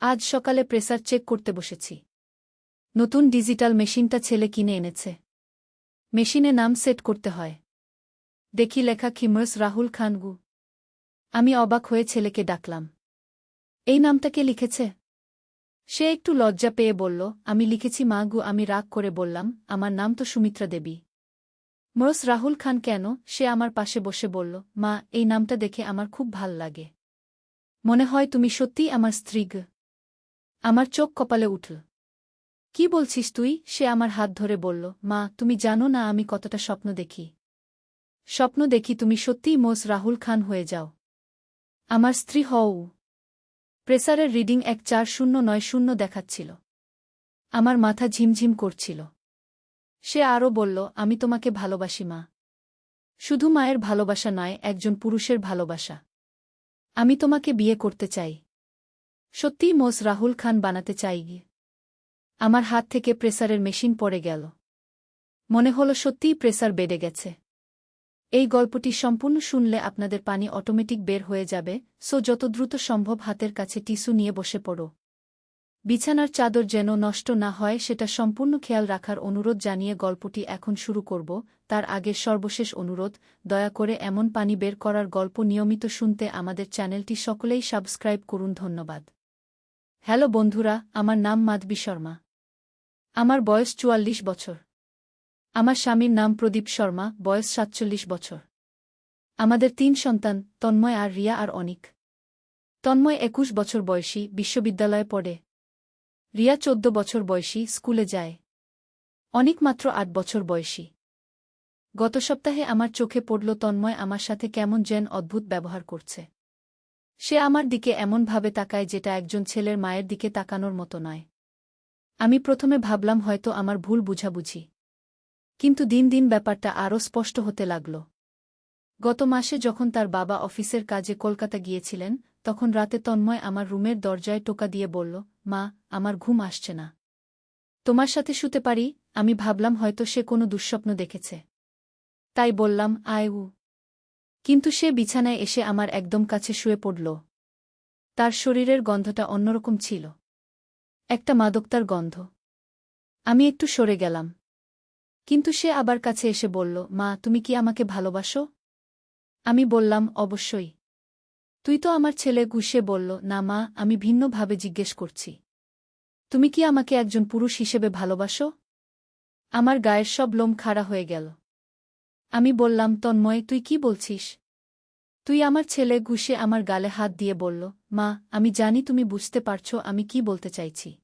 আজ সকালে pressure check করতে বসেছি। নতুন ডিজিটাল মেশিনটা ছেলে কিনে এনেছে। মেশিনে নাম সেট করতে হয়। দেখি লেখা খিমরস রাহুল খানগু। আমি অবাক হয়ে ছেলেকে ডাকলাম। এই নামটা কে লিখেছে? সে একটু লজ্জা পেয়ে বলল, আমি লিখেছি মা গু। আমি রাগ করে বললাম, আমার নাম তো সুমিত্রা দেবী। মরস রাহুল খান কেন? সে আমার পাশে বসে বলল, মা, এই নামটা দেখে আমার খুব ভাল লাগে। মনে হয় তুমি সত্যিই আমার স্ত্রী গ। আমার চোখ কপালে উঠল। কি বলছিস তুই? সে আমার হাত ধরে বলল, মা, তুমি জানো না আমি কতটা স্বপ্ন দেখি। স্বপ্ন দেখি তুমি সত্যিই মোস রাহুল খান হয়ে যাও, আমার স্ত্রী হও। প্রেসারের রিডিং 14090 দেখাচ্ছিল। আমার মাথা ঝিমঝিম করছিল। সে আরও বলল, আমি তোমাকে ভালোবাসি মা। শুধু মায়ের ভালোবাসা নয়, একজন পুরুষের ভালোবাসা। আমি তোমাকে বিয়ে করতে চাই। সত্যিই মোস রাহুল খান বানাতে চাই গিয়ে। আমার হাত থেকে প্রেসারের মেশিন পড়ে গেল। মনে হলো সত্যিই প্রেসার বেড়ে গেছে। এই গল্পটি সম্পূর্ণ শুনলে আপনাদের পানি অটোমেটিক বের হয়ে যাবে, সো যত দ্রুত সম্ভব হাতের কাছে টিস্যু নিয়ে বসে পড়ো। বিছানার চাদর যেন নষ্ট না হয় সেটা সম্পূর্ণ খেয়াল রাখার অনুরোধ জানিয়ে গল্পটি এখন শুরু করব। তার আগে সর্বশেষ অনুরোধ, দয়া করে এমন পানি বের করার গল্প নিয়মিত শুনতে আমাদের চ্যানেলটি সকলেই সাবস্ক্রাইব করুন। ধন্যবাদ। হ্যালো বন্ধুরা, আমার নাম মাধবী শর্মা। আমার বয়স ৪৪ বছর। আমার স্বামীর নাম প্রদীপ শর্মা, বয়স ৪৭ বছর। আমাদের ৩ সন্তান, তন্ময় আর রিয়া আর অনিক। তন্ময় ২১ বছর বয়সী, বিশ্ববিদ্যালয়ে পড়ে। রিয়া ১৪ বছর বয়সী, স্কুলে যায়। অনিক মাত্র ৮ বছর বয়সী। গত সপ্তাহে আমার চোখে পড়ল তন্ময় আমার সাথে কেমন যেন অদ্ভুত ব্যবহার করছে। সে আমার দিকে এমনভাবে তাকায় যেটা একজন ছেলের মায়ের দিকে তাকানোর মতো নয়। আমি প্রথমে ভাবলাম হয়তো আমার ভুল বুঝাবুঝি। কিন্তু দিন দিন ব্যাপারটা আরও স্পষ্ট হতে লাগল। গত মাসে যখন তার বাবা অফিসের কাজে কলকাতা গিয়েছিলেন, তখন রাতে তন্ময় আমার রুমের দরজায় টোকা দিয়ে বলল, মা, আমার ঘুম আসছে না। তোমার সাথে শুতে পারি? আমি ভাবলাম হয়তো সে কোনো দুঃস্বপ্ন দেখেছে। তাই বললাম, আয় উ। কিন্তু সে বিছানায় এসে আমার একদম কাছে শুয়ে পড়ল। তার শরীরের গন্ধটা অন্যরকম ছিল। একটা মাদকতার গন্ধ। আমি একটু সরে গেলাম। কিন্তু সে আবার কাছে এসে বলল, মা, তুমি কি আমাকে ভালোবাসো? আমি বললাম, অবশ্যই। তুই তো আমার ছেলে। সে বলল, না মা, আমি ভিন্নভাবে জিজ্ঞেস করছি। তুমি কি আমাকে একজন পুরুষ হিসেবে ভালোবাসো? আমার গায়ের সব লোম খাড়া হয়ে গেল। আমি বললাম, তন্ময়, তুই কি বলছিস? তুই আমার ছেলে। সে আমার গালে হাত দিয়ে বলল, মা, আমি জানি তুমি বুঝতে পারছো আমি কি বলতে চাইছি।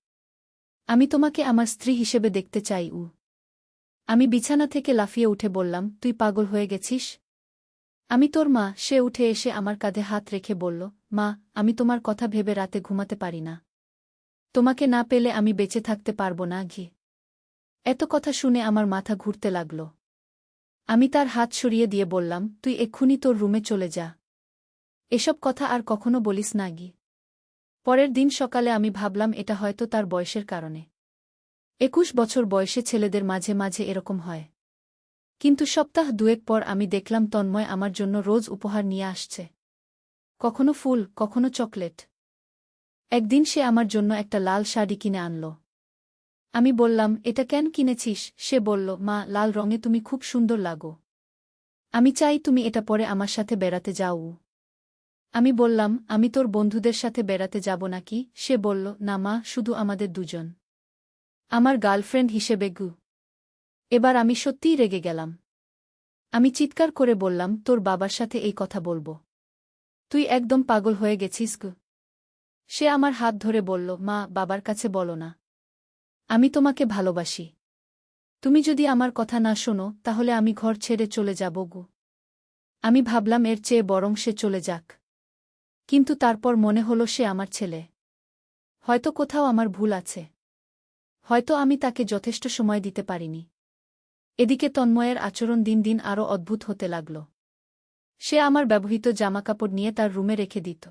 আমি তোমাকে আমার স্ত্রী হিসেবে দেখতে চাই। আমি বিছানা থেকে লাফিয়ে উঠে বললাম, তুই পাগল হয়ে গেছিস? আমি তোর মা। সে উঠে এসে আমার কাঁধে হাত রেখে বলল, মা, আমি তোমার কথা ভেবে রাতে ঘুমাতে পারি না। তোমাকে না পেলে আমি বেঁচে থাকতে পারব না। এত কথা শুনে আমার মাথা ঘুরতে লাগল। আমি তার হাত সরিয়ে দিয়ে বললাম, তুই এক্ষুনি তোর রুমে চলে যা। এসব কথা আর কখনো বলিস না। পরের দিন সকালে আমি ভাবলাম এটা হয়তো তার বয়সের কারণে। ২১ বছর বয়সে ছেলেদের মাঝে মাঝে এরকম হয়। কিন্তু সপ্তাহ দুয়েক পর আমি দেখলাম তন্ময় আমার জন্য রোজ উপহার নিয়ে আসছে। কখনো ফুল, কখনো চকলেট। একদিন সে আমার জন্য একটা লাল শাড়ি কিনে আনল। আমি বললাম, এটা কেন কিনেছিস? সে বলল, মা, লাল রঙে তুমি খুব সুন্দর লাগো। আমি চাই তুমি এটা পরে আমার সাথে বেড়াতে যাও। আমি বললাম, আমি তোর বন্ধুদের সাথে বেড়াতে যাব নাকি? সে বলল, না মা, শুধু আমাদের দুজন। আমার গার্লফ্রেন্ড হিসেবে। এবার আমি সত্যিই রেগে গেলাম। আমি চিৎকার করে বললাম, তোর বাবার সাথে এই কথা বলবো। তুই একদম পাগল হয়ে গেছিস। সে আমার হাত ধরে বলল, মা, বাবার কাছে বলো না। আমি তোমাকে ভালোবাসি। তুমি যদি আমার কথা না শোনো তাহলে আমি ঘর ছেড়ে চলে যাব। আমি ভাবলাম এর চেয়ে বরং সে চলে যাক। কিন্তু তারপর মনে হলো সে আমার ছেলে। হয়তো কোথাও আমার ভুল আছে। হয়তো আমি তাকে যথেষ্ট সময় দিতে পারিনি। এদিকে তন্ময়ের আচরণ দিন দিন আরও অদ্ভুত হতে লাগল। সে আমার ব্যবহৃত জামাকাপড় নিয়ে তার রুমে রেখে দিত।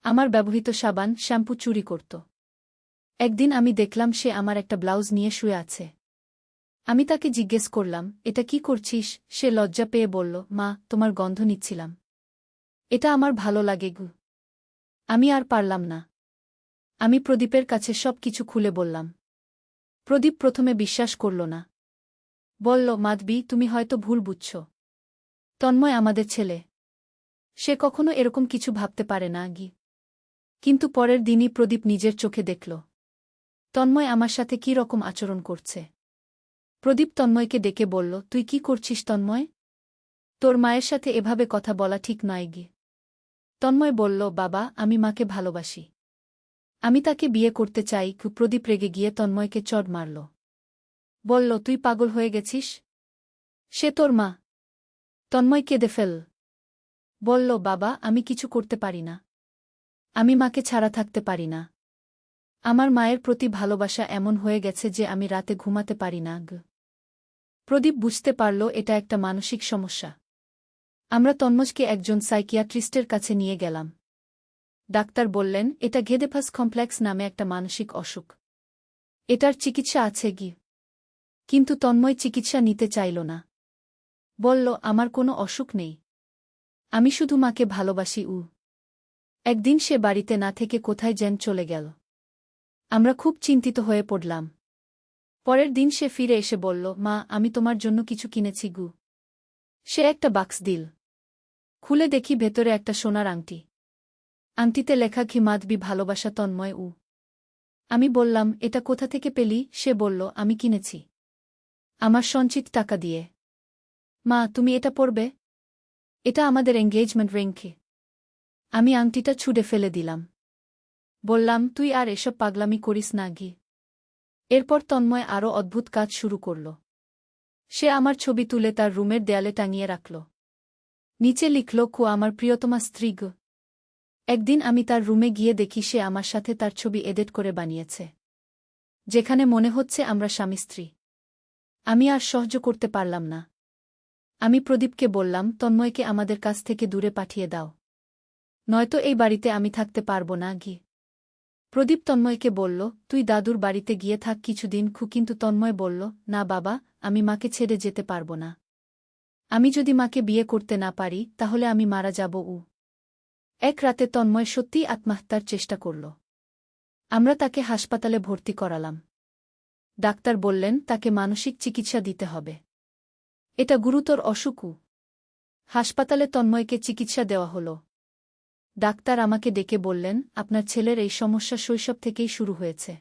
আমার ব্যবহৃত সাবান, শ্যাম্পু চুরি করত। একদিন আমি দেখলাম সে আমার একটা ব্লাউজ নিয়ে শুয়ে আছে। আমি তাকে জিজ্ঞেস করলাম, এটা কি করছিস? সে লজ্জা পেয়ে বলল, মা, তোমার গন্ধ নিচ্ছিলাম। এটা আমার ভালো লাগে। আমি আর পারলাম না। আমি প্রদীপের কাছে সব কিছু খুলে বললাম। প্রদীপ প্রথমে বিশ্বাস করল না। বলল, মাধবী, তুমি হয়তো ভুল বুঝছ। তন্ময় আমাদের ছেলে। সে কখনো এরকম কিছু ভাবতে পারে না কিন্তু পরের দিনই প্রদীপ নিজের চোখে দেখল তন্ময় আমার সাথে কী রকম আচরণ করছে। প্রদীপ তন্ময়কে ডেকে বলল, তুই কি করছিস তন্ময়? তোর মায়ের সাথে এভাবে কথা বলা ঠিক নয় তন্ময় বলল, বাবা, আমি মাকে ভালোবাসি। আমি তাকে বিয়ে করতে চাই। প্রদীপ রেগে গিয়ে তন্ময়কে চড় মারল। বলল, তুই পাগল হয়ে গেছিস? সে তোর মা। তন্ময় কেঁদে ফেল। বলল, বাবা, আমি কিছু করতে পারি না। আমি মাকে ছাড়া থাকতে পারি না। আমার মায়ের প্রতি ভালোবাসা এমন হয়ে গেছে যে আমি রাতে ঘুমাতে পারি না প্রদীপ বুঝতে পারল এটা একটা মানসিক সমস্যা। আমরা তন্ময়কে একজন সাইকিয়াট্রিস্টের কাছে নিয়ে গেলাম। ডাক্তার বললেন, এটা ঘেদেফাস কমপ্লেক্স নামে একটা মানসিক অসুখ। এটার চিকিৎসা আছে কিন্তু তন্ময় চিকিৎসা নিতে চাইল না। বলল, আমার কোনো অসুখ নেই। আমি শুধু মাকে ভালোবাসি। একদিন সে বাড়িতে না থেকে কোথায় যেন চলে গেল। আমরা খুব চিন্তিত হয়ে পড়লাম। পরের দিন সে ফিরে এসে বলল, মা, আমি তোমার জন্য কিছু কিনেছি সে একটা বাক্স দিল। খুলে দেখি ভেতরে একটা সোনার আংটি। আংটিতে লেখা মাধবী ভালোবাসা তন্ময়। আমি বললাম, এটা কোথা থেকে পেলি? সে বলল, আমি কিনেছি আমার সঞ্চিত টাকা দিয়ে। মা, তুমি এটা পরবে? এটা আমাদের এঙ্গেজমেন্ট রিং। আমি আংটিটা ছুঁড়ে ফেলে দিলাম। বললাম, তুই আর এসব পাগলামি করিস না এরপর তন্ময় আরও অদ্ভুত কাজ শুরু করল। সে আমার ছবি তুলে তার রুমের দেয়ালে টাঙিয়ে রাখল। নিচে লিখল, আমার প্রিয়তমা স্ত্রী একদিন আমি তার রুমে গিয়ে দেখি সে আমার সাথে তার ছবি এডিট করে বানিয়েছে, যেখানে মনে হচ্ছে আমরা স্বামী স্ত্রী। আমি আর সহ্য করতে পারলাম না। আমি প্রদীপকে বললাম, তন্ময়কে আমাদের কাছ থেকে দূরে পাঠিয়ে দাও, নয়তো এই বাড়িতে আমি থাকতে পারব না প্রদীপ তন্ময়কে বলল, তুই দাদুর বাড়িতে গিয়ে থাক কিছুদিন। কিন্তু তন্ময় বলল, না বাবা, আমি মাকে ছেড়ে যেতে পারব না। আমি যদি মাকে বিয়ে করতে না পারি তাহলে আমি মারা যাব। এক রাতে তন্ময় সত্যিই আত্মহত্যার চেষ্টা করল। আমরা তাকে হাসপাতালে ভর্তি করালাম। ডাক্তার বললেন তাকে মানসিক চিকিৎসা দিতে হবে। এটা গুরুতর অসুখ। হাসপাতালে তন্ময়কে চিকিৎসা দেওয়া হল। ডাক্তার আমাকে ডেকে বললেন, আপনার ছেলের এই সমস্যা শৈশব থেকেই শুরু হয়েছে,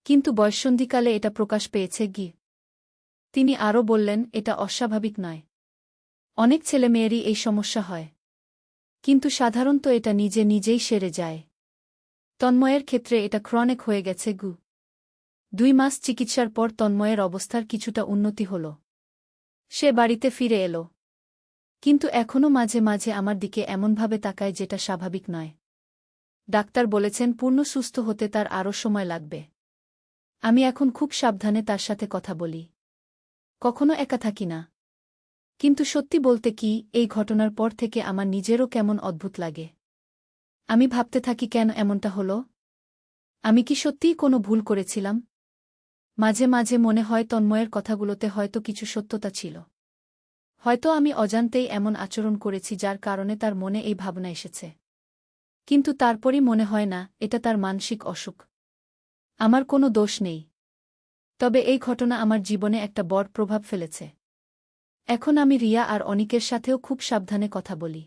কিন্তু বয়ঃসন্ধিকালে এটা প্রকাশ পেয়েছে তিনি আরও বললেন, এটা অস্বাভাবিক নয়। অনেক ছেলেমেয়েরই এই সমস্যা হয়, কিন্তু সাধারণত এটা নিজে নিজেই সেরে যায়। তন্ময়ের ক্ষেত্রে এটা ক্রনিক হয়ে গেছে 2 মাস চিকিৎসার পর তন্ময়ের অবস্থার কিছুটা উন্নতি হল। সে বাড়িতে ফিরে এলো, কিন্তু এখনও মাঝে মাঝে আমার দিকে এমনভাবে তাকায় যেটা স্বাভাবিক নয়। ডাক্তার বলেছেন পূর্ণ সুস্থ হতে তার আরও সময় লাগবে। আমি এখন খুব সাবধানে তার সাথে কথা বলি, কখনো একা থাকি না। কিন্তু সত্যি বলতে এই ঘটনার পর থেকে আমার নিজেরও কেমন অদ্ভুত লাগে। আমি ভাবতে থাকি, কেন এমনটা হলো? আমি কি সত্যিই কোনো ভুল করেছিলাম? মাঝে মাঝে মনে হয় তন্ময়ের কথাগুলোতে হয়তো কিছু সত্যতা ছিল। হয়তো আমি অজান্তেই এমন আচরণ করেছি যার কারণে তার মনে এই ভাবনা এসেছে। কিন্তু তারপরই মনে হয় না, এটা তার মানসিক অসুখ। আমার কোনো দোষ নেই। তবে এই ঘটনা আমার জীবনে একটা বড় প্রভাব ফেলেছে। এখন আমি রিয়া আর অনিকের সাথেও খুব সাবধানে কথা বলি।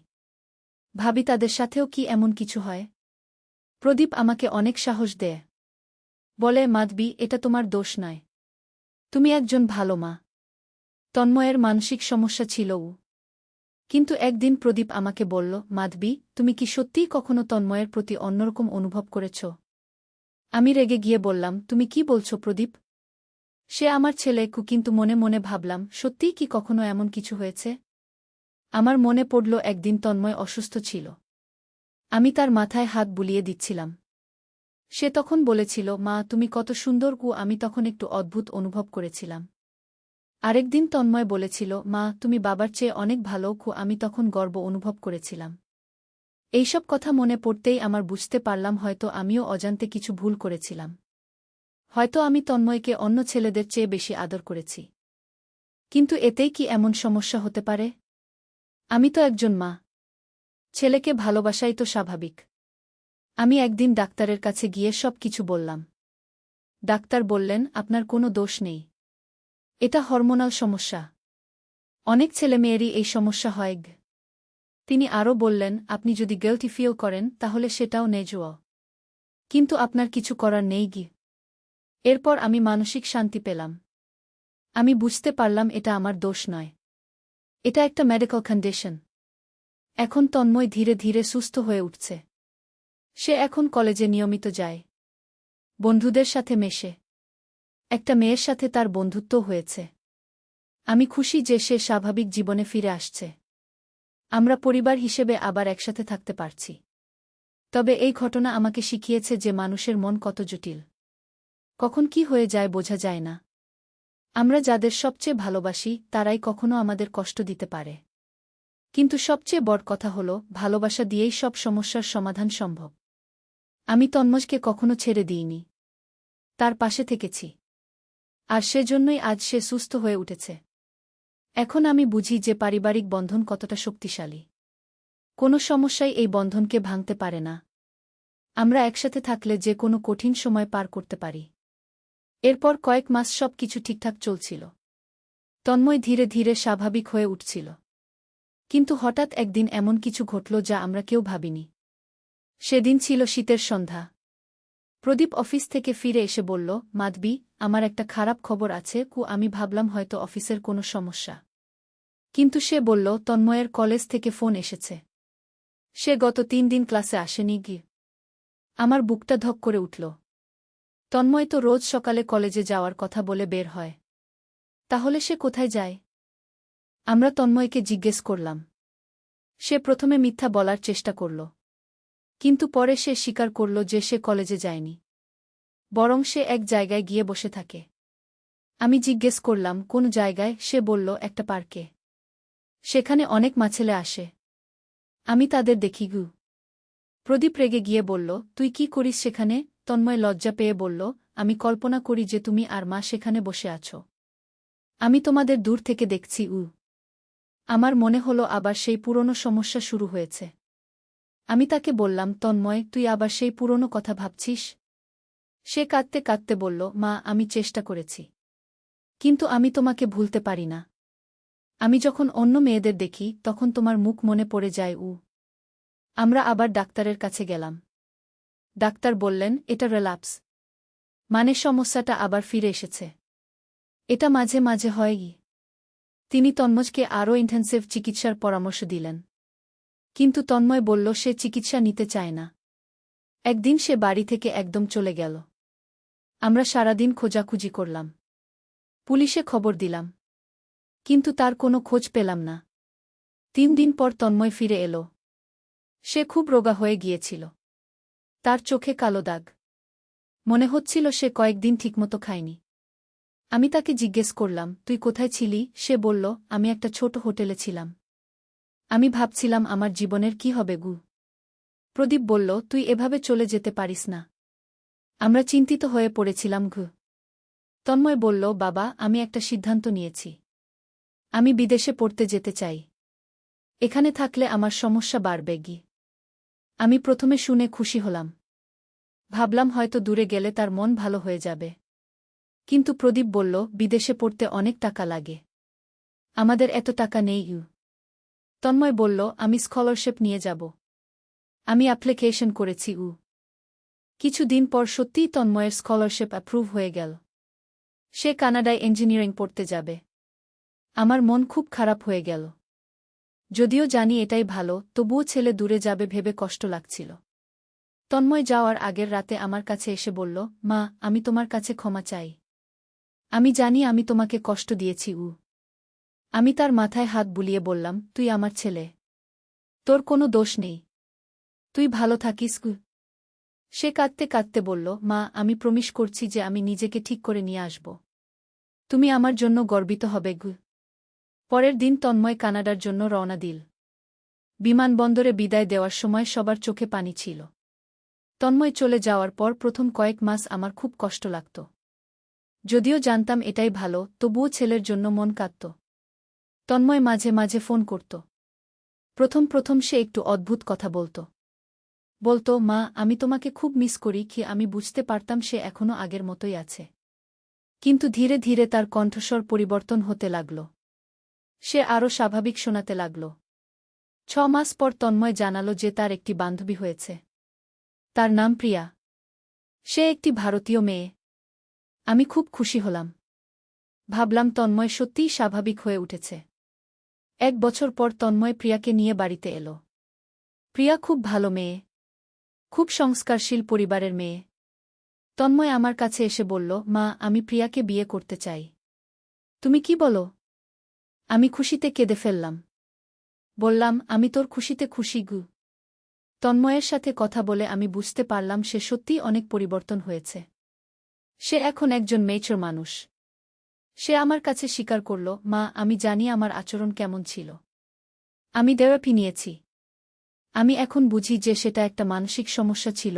ভাবি তাদের সাথেও কি এমন কিছু হয়। প্রদীপ আমাকে অনেক সাহস দেয়। বলে, মাধবী, এটা তোমার দোষ নয়। তুমি একজন ভালো মা। তন্ময়ের মানসিক সমস্যা ছিল। কিন্তু একদিন প্রদীপ আমাকে বলল, মাধবী, তুমি কি সত্যিই কখনো তন্ময়ের প্রতি অন্যরকম অনুভব করেছ? আমি রেগে গিয়ে বললাম, তুমি কি বলছো প্রদীপ? সে আমার ছেলে কিন্তু মনে মনে ভাবলাম, সত্যিই কি কখনো এমন কিছু হয়েছে? আমার মনে পড়ল একদিন তন্ময় অসুস্থ ছিল। আমি তার মাথায় হাত বুলিয়ে দিচ্ছিলাম। সে তখন বলেছিল, মা, তুমি কত সুন্দর। আমি তখন একটু অদ্ভুত অনুভব করেছিলাম। আরেকদিন তন্ময় বলেছিল, মা, তুমি বাবার চেয়ে অনেক ভালো। আমি তখন গর্ব অনুভব করেছিলাম। এইসব কথা মনে পড়তেই আমার বুঝতে পারলাম হয়তো আমিও অজান্তে কিছু ভুল করেছিলাম। হয়তো আমি তন্ময়কে অন্য ছেলেদের চেয়ে বেশি আদর করেছি। কিন্তু এতেই কি এমন সমস্যা হতে পারে? আমি তো একজন মা। ছেলেকে ভালোবাসাই তো স্বাভাবিক। আমি একদিন ডাক্তারের কাছে গিয়ে সব কিছু বললাম। ডাক্তার বললেন, আপনার কোনো দোষ নেই। এটা হরমোনাল সমস্যা। অনেক ছেলেমেয়েরই এই সমস্যা হয়। তিনি আরও বললেন, আপনি যদি গিল্টি ফিল করেন তাহলে সেটাও ন্যায্য। কিন্তু আপনার কিছু করার নেই। এরপর আমি মানসিক শান্তি পেলাম। আমি বুঝতে পারলাম এটা আমার দোষ নয়। এটা একটা মেডিকেল কন্ডিশন। এখন তন্ময় ধীরে ধীরে সুস্থ হয়ে উঠছে। সে এখন কলেজে নিয়মিত যায়। বন্ধুদের সাথে মেশে। একটা মেয়ের সাথে তার বন্ধুত্বও হয়েছে। আমি খুশি যে সে স্বাভাবিক জীবনে ফিরে আসছে। আমরা পরিবার হিসেবে আবার একসাথে থাকতে পারছি। তবে এই ঘটনা আমাকে শিখিয়েছে যে মানুষের মন কত জটিল। কখন কি হয়ে যায় বোঝা যায় না। আমরা যাদের সবচেয়ে ভালোবাসি তারাই কখনো আমাদের কষ্ট দিতে পারে। কিন্তু সবচেয়ে বড় কথা হল, ভালোবাসা দিয়েই সব সমস্যার সমাধান সম্ভব। আমি তন্ময়কে কখনো ছেড়ে দিইনি। তার পাশে থেকেছি। আর সেজন্যই আজ সে সুস্থ হয়ে উঠেছে। এখন আমি বুঝি যে পারিবারিক বন্ধন কতটা শক্তিশালী। কোনো সমস্যাই এই বন্ধনকে ভাঙতে পারে না। আমরা একসাথে থাকলে যে কোনো কঠিন সময় পার করতে পারি। এরপর কয়েক মাস সব কিছু ঠিকঠাক চলছিল। তন্ময় ধীরে ধীরে স্বাভাবিক হয়ে উঠছিল। কিন্তু হঠাৎ একদিন এমন কিছু ঘটল যা আমরা কেউ ভাবিনি। সেদিন ছিল শীতের সন্ধ্যা। প্রদীপ অফিস থেকে ফিরে এসে বলল, মাধবী, আমার একটা খারাপ খবর আছে। আমি ভাবলাম হয়তো অফিসের কোনো সমস্যা। কিন্তু সে বলল, তন্ময়ের কলেজ থেকে ফোন এসেছে। সে গত 3 দিন ক্লাসে আসেনি। আমার বুকটা ধক করে উঠল। তন্ময় তো রোজ সকালে কলেজে যাওয়ার কথা বলে বের হয়। তাহলে সে কোথায় যায়? আমরা তন্ময়কে জিজ্ঞেস করলাম। সে প্রথমে মিথ্যা বলার চেষ্টা করল। কিন্তু পরে সে স্বীকার করল যে সে কলেজে যায়নি। বরং সে এক জায়গায় গিয়ে বসে থাকে। আমি জিজ্ঞেস করলাম, কোন জায়গায়? সে বলল, একটা পার্কে। সেখানে অনেক মাছেলে আসে। আমি তাদের দেখি। প্রদীপ রেগে গিয়ে বলল, তুই কি করিস সেখানে? তন্ময় লজ্জা পেয়ে বলল, আমি কল্পনা করি যে তুমি আর মা সেখানে বসে আছো। আমি তোমাদের দূর থেকে দেখছি। আমার মনে হলো আবার সেই পুরনো সমস্যা শুরু হয়েছে। আমি তাকে বললাম, তন্ময়, তুই আবার সেই পুরনো কথা ভাবছিস? সে কাঁদতে কাঁদতে বলল, মা, আমি চেষ্টা করেছি। কিন্তু আমি তোমাকে ভুলতে পারি না। আমি যখন অন্য মেয়েদের দেখি তখন তোমার মুখ মনে পড়ে যায়। আমরা আবার ডাক্তারের কাছে গেলাম। ডাক্তার বললেন, এটা রিল্যাপস। মানে সমস্যাটা আবার ফিরে এসেছে। এটা মাঝে মাঝে হয়ই। তিনি তন্ময়কে আরও ইন্টেন্সিভ চিকিৎসার পরামর্শ দিলেন। কিন্তু তন্ময় বলল সে চিকিৎসা নিতে চায় না। একদিন সে বাড়ি থেকে একদম চলে গেল। আমরা সারাদিন খোঁজাখুঁজি করলাম। পুলিশে খবর দিলাম। কিন্তু তার কোনো খোঁজ পেলাম না। 3 দিন পর তন্ময় ফিরে এলো। সে খুব রোগা হয়ে গিয়েছিল। তার চোখে কালো দাগ। মনে হচ্ছিল সে কয়েকদিন ঠিকমতো খায়নি। আমি তাকে জিজ্ঞেস করলাম, তুই কোথায় ছিলি? সে বলল, আমি একটা ছোট হোটেলে ছিলাম। আমি ভাবছিলাম আমার জীবনের কি হবে। প্রদীপ বলল, তুই এভাবে চলে যেতে পারিস না। আমরা চিন্তিত হয়ে পড়েছিলাম। তন্ময় বলল, বাবা, আমি একটা সিদ্ধান্ত নিয়েছি। আমি বিদেশে পড়তে যেতে চাই। এখানে থাকলে আমার সমস্যা বাড়বে। আমি প্রথমে শুনে খুশি হলাম। ভাবলাম হয়তো দূরে গেলে তার মন ভালো হয়ে যাবে। কিন্তু প্রদীপ বলল, বিদেশে পড়তে অনেক টাকা লাগে। আমাদের এত টাকা নেই। তন্ময় বলল, আমি স্কলারশিপ নিয়ে যাব। আমি অ্যাপ্লিকেশন করেছি। কিছুদিন পর সত্যিই তন্ময়ের স্কলারশিপ অ্যাপ্রুভ হয়ে গেল। সে কানাডায় ইঞ্জিনিয়ারিং পড়তে যাবে। আমার মন খুব খারাপ হয়ে গেল। যদিও জানি এটাই ভালো, তবুও ছেলে দূরে যাবে ভেবে কষ্ট লাগছিল। তন্ময় যাওয়ার আগের রাতে আমার কাছে এসে বলল, মা, আমি তোমার কাছে ক্ষমা চাই। আমি জানি আমি তোমাকে কষ্ট দিয়েছি। আমি তার মাথায় হাত বুলিয়ে বললাম, তুই আমার ছেলে। তোর কোনো দোষ নেই। তুই ভালো থাকিস। সে কাঁদতে কাঁদতে বলল, মা, আমি প্রমিস করছি যে আমি নিজেকে ঠিক করে নিয়ে আসব। তুমি আমার জন্য গর্বিত হবে। পরের দিন তন্ময় কানাডার জন্য রওনা দিল। বিমানবন্দরে বিদায় দেওয়ার সময় সবার চোখে পানি ছিল। তন্ময় চলে যাওয়ার পর প্রথম কয়েক মাস আমার খুব কষ্ট লাগত। যদিও জানতাম এটাই ভালো, তবুও ছেলের জন্য মন কাঁদত। তন্ময় মাঝে মাঝে ফোন করত। প্রথম প্রথম সে একটু অদ্ভুত কথা বলত। বলতো, মা, আমি তোমাকে খুব মিস করি। কি আমি বুঝতে পারতাম সে এখনো আগের মতোই আছে। কিন্তু ধীরে ধীরে তার কণ্ঠস্বর পরিবর্তন হতে লাগল। সে আরও স্বাভাবিক শোনাতে লাগল। 6 মাস পর তন্ময় জানালো যে তার একটি বান্ধবী হয়েছে। তার নাম প্রিয়া। সে একটি ভারতীয় মেয়ে। আমি খুব খুশি হলাম। ভাবলাম তন্ময় সত্যিই স্বাভাবিক হয়ে উঠেছে। 1 বছর পর তন্ময় প্রিয়াকে নিয়ে বাড়িতে এল। প্রিয়া খুব ভালো মেয়ে, খুব সংস্কারশীল পরিবারের মেয়ে। তন্ময় আমার কাছে এসে বলল, মা, আমি প্রিয়াকে বিয়ে করতে চাই। তুমি কি বলো? আমি খুশিতে কেঁদে ফেললাম। বললাম, আমি তোর খুশিতে খুশি গু। তন্ময়ের সাথে কথা বলে আমি বুঝতে পারলাম সে সত্যিই অনেক পরিবর্তন হয়েছে। সে এখন একজন মেচুর মানুষ। সে আমার কাছে স্বীকার করল, মা, আমি জানি আমার আচরণ কেমন ছিল। আমি থেরাপি নিয়েছি। আমি এখন বুঝি যে সেটা একটা মানসিক সমস্যা ছিল।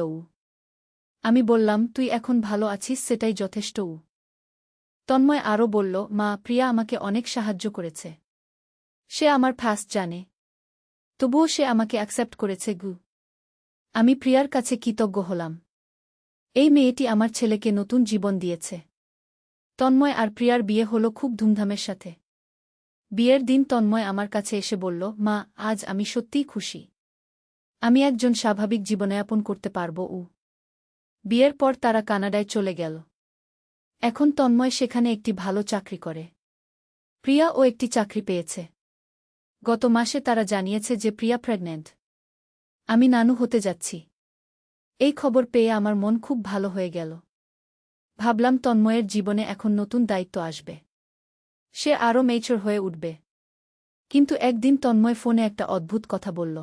আমি বললাম, তুই এখন ভালো আছিস, সেটাই যথেষ্ট। তন্ময় আরও বলল, মা, প্রিয়া আমাকে অনেক সাহায্য করেছে। সে আমার ফার্স্ট জানে। তবুও সে আমাকে অ্যাকসেপ্ট করেছে গু। আমি প্রিয়ার কাছে কৃতজ্ঞ হলাম। এই মেয়েটি আমার ছেলেকে নতুন জীবন দিয়েছে। তন্ময় আর প্রিয়ার বিয়ে হলো খুব ধুমধামের সাথে। বিয়ের দিন তন্ময় আমার কাছে এসে বলল, মা, আজ আমি সত্যিই খুশি। আমি একজন স্বাভাবিক জীবনযাপন করতে পারব। বিয়ের পর তারা কানাডায় চলে গেল। এখন তন্ময় সেখানে একটি ভালো চাকরি করে। প্রিয়াও একটি চাকরি পেয়েছে। গত মাসে তারা জানিয়েছে যে প্রিয়া প্রেগন্যান্ট। আমি নানু হতে যাচ্ছি। এই খবর পেয়ে আমার মন খুব ভালো হয়ে গেল। ভাবলাম তন্ময়ের জীবনে এখন নতুন দায়িত্ব আসবে। সে আরও মেচুর হয়ে উঠবে। কিন্তু একদিন তন্ময় ফোনে একটা অদ্ভুত কথা বলল।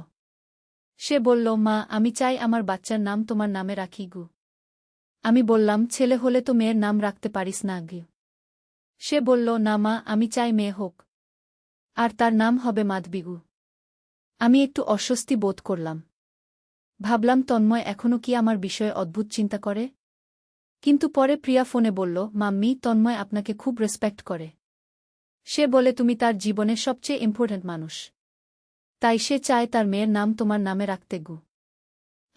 সে বলল, মা, আমি চাই আমার বাচ্চার নাম তোমার নামে রাখি গু। আমি বললাম, ছেলে হলে তো মেয়ের নাম রাখতে পারিস না গু। সে বলল, না মা, আমি চাই মেয়ে হোক। আর তার নাম হবে মাধবীগু। আমি একটু অস্বস্তি বোধ করলাম। ভাবলাম তন্ময় এখনও কি আমার বিষয়ে অদ্ভুত চিন্তা করে। কিন্তু পরে প্রিয়া ফোনে বলল, মাম্মি, তন্ময় আপনাকে খুব রেসপেক্ট করে। সে বলে তুমি তার জীবনের সবচেয়ে ইম্পর্ট্যান্ট মানুষ। তাই সে চায় তার মেয়ের নাম তোমার নামে রাখতে গু।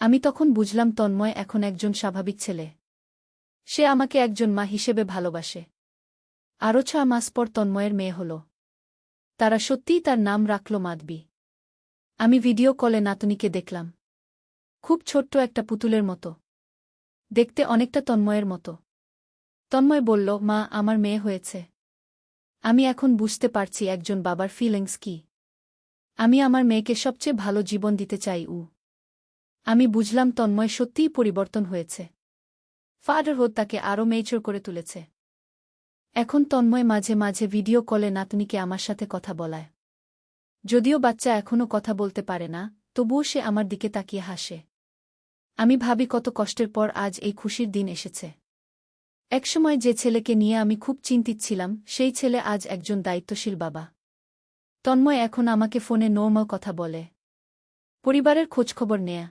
আমি তখন বুঝলাম তন্ময় এখন একজন স্বাভাবিক ছেলে। সে আমাকে একজন মা হিসেবে ভালোবাসে। আরও 6 মাস পর তন্ময়ের মেয়ে হল। তারা সত্যিই তার নাম রাখল মাধবী। আমি ভিডিও কলে নাতনিকে দেখলাম। খুব ছোট্ট একটা পুতুলের মতো। দেখতে অনেকটা তন্ময়ের মতো। তন্ময় বলল, মা, আমার মেয়ে হয়েছে। আমি এখন বুঝতে পারছি একজন বাবার ফিলিংস কি। আমি আমার মেয়েকে সবচেয়ে ভালো জীবন দিতে চাই। আমি বুঝলাম তন্ময় সত্যিই পরিবর্তন হয়েছে। ফাদারহুড তাকে আরও মেচুর করে তুলেছে। এখন তন্ময় মাঝে মাঝে ভিডিও কলে নাতনিকে আমার সাথে কথা বলায়। যদিও বাচ্চা এখনও কথা বলতে পারে না, তবুও সে আমার দিকে তাকিয়ে হাসে। আমি ভাবি কত কষ্টের পর আজ এই খুশির দিন এসেছে। একসময় যে ছেলেকে নিয়ে আমি খুব চিন্তিত ছিলাম, সেই ছেলে আজ একজন দায়িত্বশীল বাবা। তন্ময় এখন আমাকে ফোনে নর্মাল কথা বলে। পরিবারের খোঁজখবর নেয়া।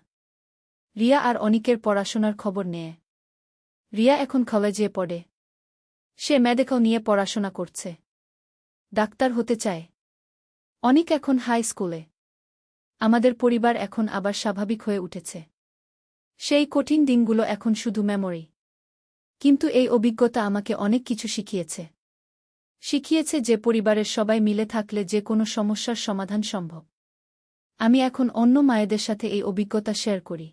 রিয়া আর অনিকের পড়াশোনার খবর নেয়। রিয়া এখন কলেজে পড়ে। সে মেডিকেল নিয়ে পড়াশোনা করছে। ডাক্তার হতে চায়। অনিক এখন হাই স্কুলে। আমাদের পরিবার এখন আবার স্বাভাবিক হয়ে উঠেছে। সেই কঠিন দিনগুলো এখন শুধু মেমোরি। কিন্তু এই অভিজ্ঞতা আমাকে অনেক কিছু শিখিয়েছে। শিখিয়েছে যে পরিবারের সবাই মিলে থাকলে যে কোনো সমস্যার সমাধান সম্ভব। আমি এখন অন্য মায়েদের সাথে এই অভিজ্ঞতা শেয়ার করি।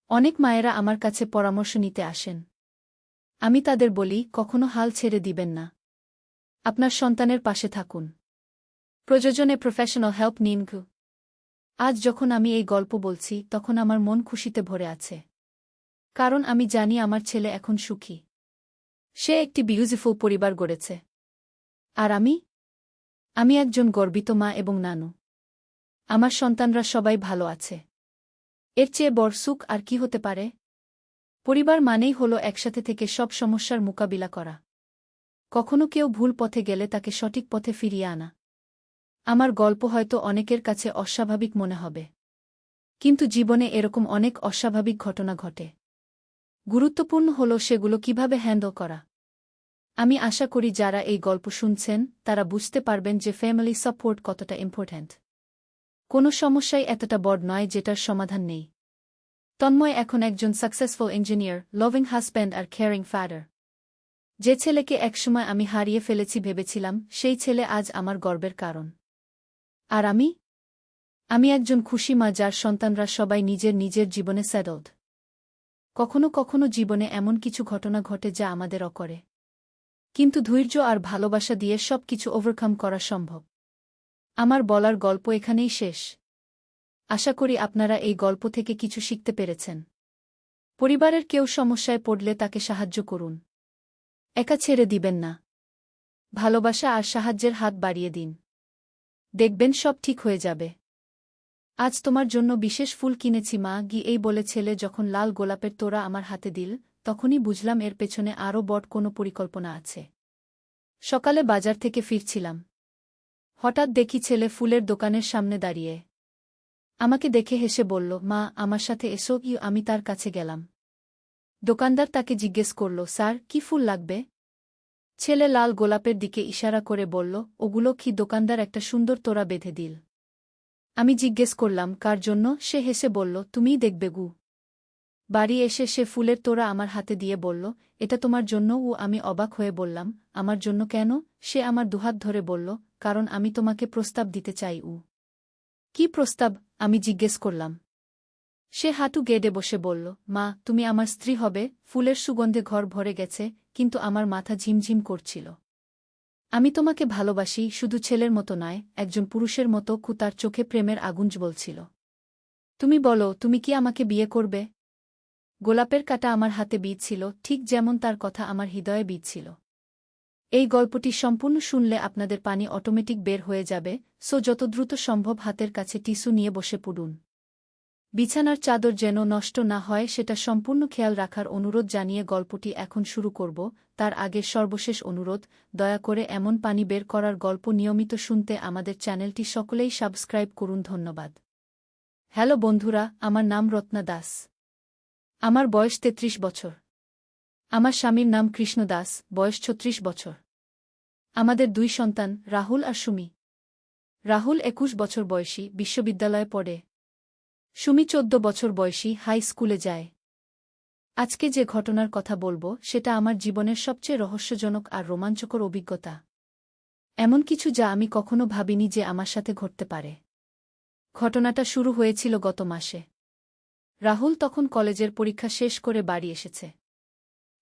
অনেক মায়েরা আমার কাছে পরামর্শ নিতে আসেন। আমি তাদের বলি, কখনো হাল ছেড়ে দিবেন না। আপনার সন্তানের পাশে থাকুন। প্রয়োজনে প্রফেশনাল হেল্প নিন। আজ যখন আমি এই গল্প বলছি তখন আমার মন খুশিতে ভরে আছে। কারণ আমি জানি আমার ছেলে এখন সুখী। সে একটি বিউটিফুল পরিবার গড়েছে। আর আমি একজন গর্বিত মা এবং নানু। আমার সন্তানরা সবাই ভালো আছে। এর চেয়ে বড় সুখ আর কি হতে পারে? পরিবার মানেই হলো একসাথে থেকে সব সমস্যার মোকাবিলা করা। কখনো কেউ ভুল পথে গেলে তাকে সঠিক পথে ফিরিয়ে আনা। আমার গল্প হয়তো অনেকের কাছে অস্বাভাবিক মনে হবে। কিন্তু জীবনে এরকম অনেক অস্বাভাবিক ঘটনা ঘটে। গুরুত্বপূর্ণ হলো সেগুলো কিভাবে হ্যান্ডেল করা। আমি আশা করি যারা এই গল্প শুনছেন তারা বুঝতে পারবেন যে ফ্যামিলি সাপোর্ট কতটা ইম্পর্ট্যান্ট। কোনো সমস্যাই এতটা বড় নয় যেটার সমাধান নেই। তন্ময় এখন একজন সাকসেসফুল ইঞ্জিনিয়ার, লাভিং হাজব্যান্ড আর কেয়ারিং ফাদার। যে ছেলেকে একসময় আমি হারিয়ে ফেলেছি ভেবেছিলাম, সেই ছেলে আজ আমার গর্বের কারণ। আর আমি একজন খুশি মা যার সন্তানরা সবাই নিজের নিজের জীবনে সেটলড। কখনো কখনো জীবনে এমন কিছু ঘটনা ঘটে যা আমাদের অকরে, কিন্তু ধৈর্য আর ভালোবাসা দিয়ে সব কিছু ওভারকাম করা সম্ভব। আমার বলার গল্প এখানেই শেষ। আশা করি আপনারা এই গল্প থেকে কিছু শিখতে পেরেছেন। পরিবারের কেউ সমস্যায় পড়লে তাকে সাহায্য করুন, একা ছেড়ে দিবেন না। ভালোবাসা আর সাহায্যের হাত বাড়িয়ে দিন, দেখবেন সব ঠিক হয়ে যাবে। আজ তোমার জন্য বিশেষ ফুল কিনেছি মা, এই বলে ছেলে যখন লাল গোলাপের তোড়া আমার হাতে দিল, তখনই বুঝলাম এর পেছনে আরও বড় কোনো পরিকল্পনা আছে। সকালে বাজার থেকে ফিরছিলাম, হঠাৎ দেখি ছেলে ফুলের দোকানের সামনে দাঁড়িয়ে। আমাকে দেখে হেসে বলল, মা আমার সাথে এসো। আমি তার কাছে গেলাম। দোকানদার তাকে জিজ্ঞেস করল, স্যার কি ফুল লাগবে? ছেলে লাল গোলাপের দিকে ইশারা করে বলল, ওগুলো কি? দোকানদার একটা সুন্দর তোড়া বেঁধে দিল। আমি জিজ্ঞেস করলাম, কার জন্য? সে হেসে বলল, তুমিই দেখবে গু। বাড়ি এসে সে ফুলের তোড়া আমার হাতে দিয়ে বলল, এটা তোমার জন্য। আমি অবাক হয়ে বললাম, আমার জন্য কেন? সে আমার দুহাত ধরে বলল, কারণ আমি তোমাকে প্রস্তাব দিতে চাই। কি প্রস্তাব? আমি জিজ্ঞেস করলাম। সে হাঁটু গেড়ে বসে বলল, মা তুমি আমার স্ত্রী হবে। ফুলের সুগন্ধে ঘর ভরে গেছে, কিন্তু আমার মাথা ঝিমঝিম করছিল। আমি তোমাকে ভালোবাসি, শুধু ছেলের মতো নয়, একজন পুরুষের মতো। তার চোখে প্রেমের আগুন জ্বলছিল। তুমি বলো, তুমি কি আমাকে বিয়ে করবে? গোলাপের কাঁটা আমার হাতে বিঁধছিল, ঠিক যেমন তার কথা আমার হৃদয়ে বিঁধছিল। এই গল্পটি সম্পূর্ণ শুনলে আপনাদের পানি অটোমেটিক বের হয়ে যাবে, যত দ্রুত সম্ভব হাতের কাছে টিস্যু নিয়ে বসে পড়ুন। বিছানার চাদর যেন নষ্ট না হয় সেটা সম্পূর্ণ খেয়াল রাখার অনুরোধ জানিয়ে গল্পটি এখন শুরু করব। তার আগে সর্বশেষ অনুরোধ, দয়া করে এমন পানি বের করার গল্প নিয়মিত শুনতে আমাদের চ্যানেলটি সকলেই সাবস্ক্রাইব করুন। ধন্যবাদ। হ্যালো বন্ধুরা, আমার নাম রত্না দাস। আমার বয়স ৩৩ বছর। আমার স্বামীর নাম কৃষ্ণ দাস, বয়স ৩৬ বছর। আমাদের ২ সন্তান, রাহুল আর সুমি। রাহুল ২১ বছর বয়সী, বিশ্ববিদ্যালয়ে পড়ে। সুমি ১৪ বছর বয়সী, হাই স্কুলে যায়। আজকে যে ঘটনার কথা বলবো সেটা আমার জীবনের সবচেয়ে রহস্যজনক আর রোমাঞ্চকর অভিজ্ঞতা। এমন কিছু যা আমি কখনো ভাবিনি যে আমার সাথে ঘটতে পারে। ঘটনাটা শুরু হয়েছিল গত মাসে। রাহুল তখন কলেজের পরীক্ষা শেষ করে বাড়ি এসেছে।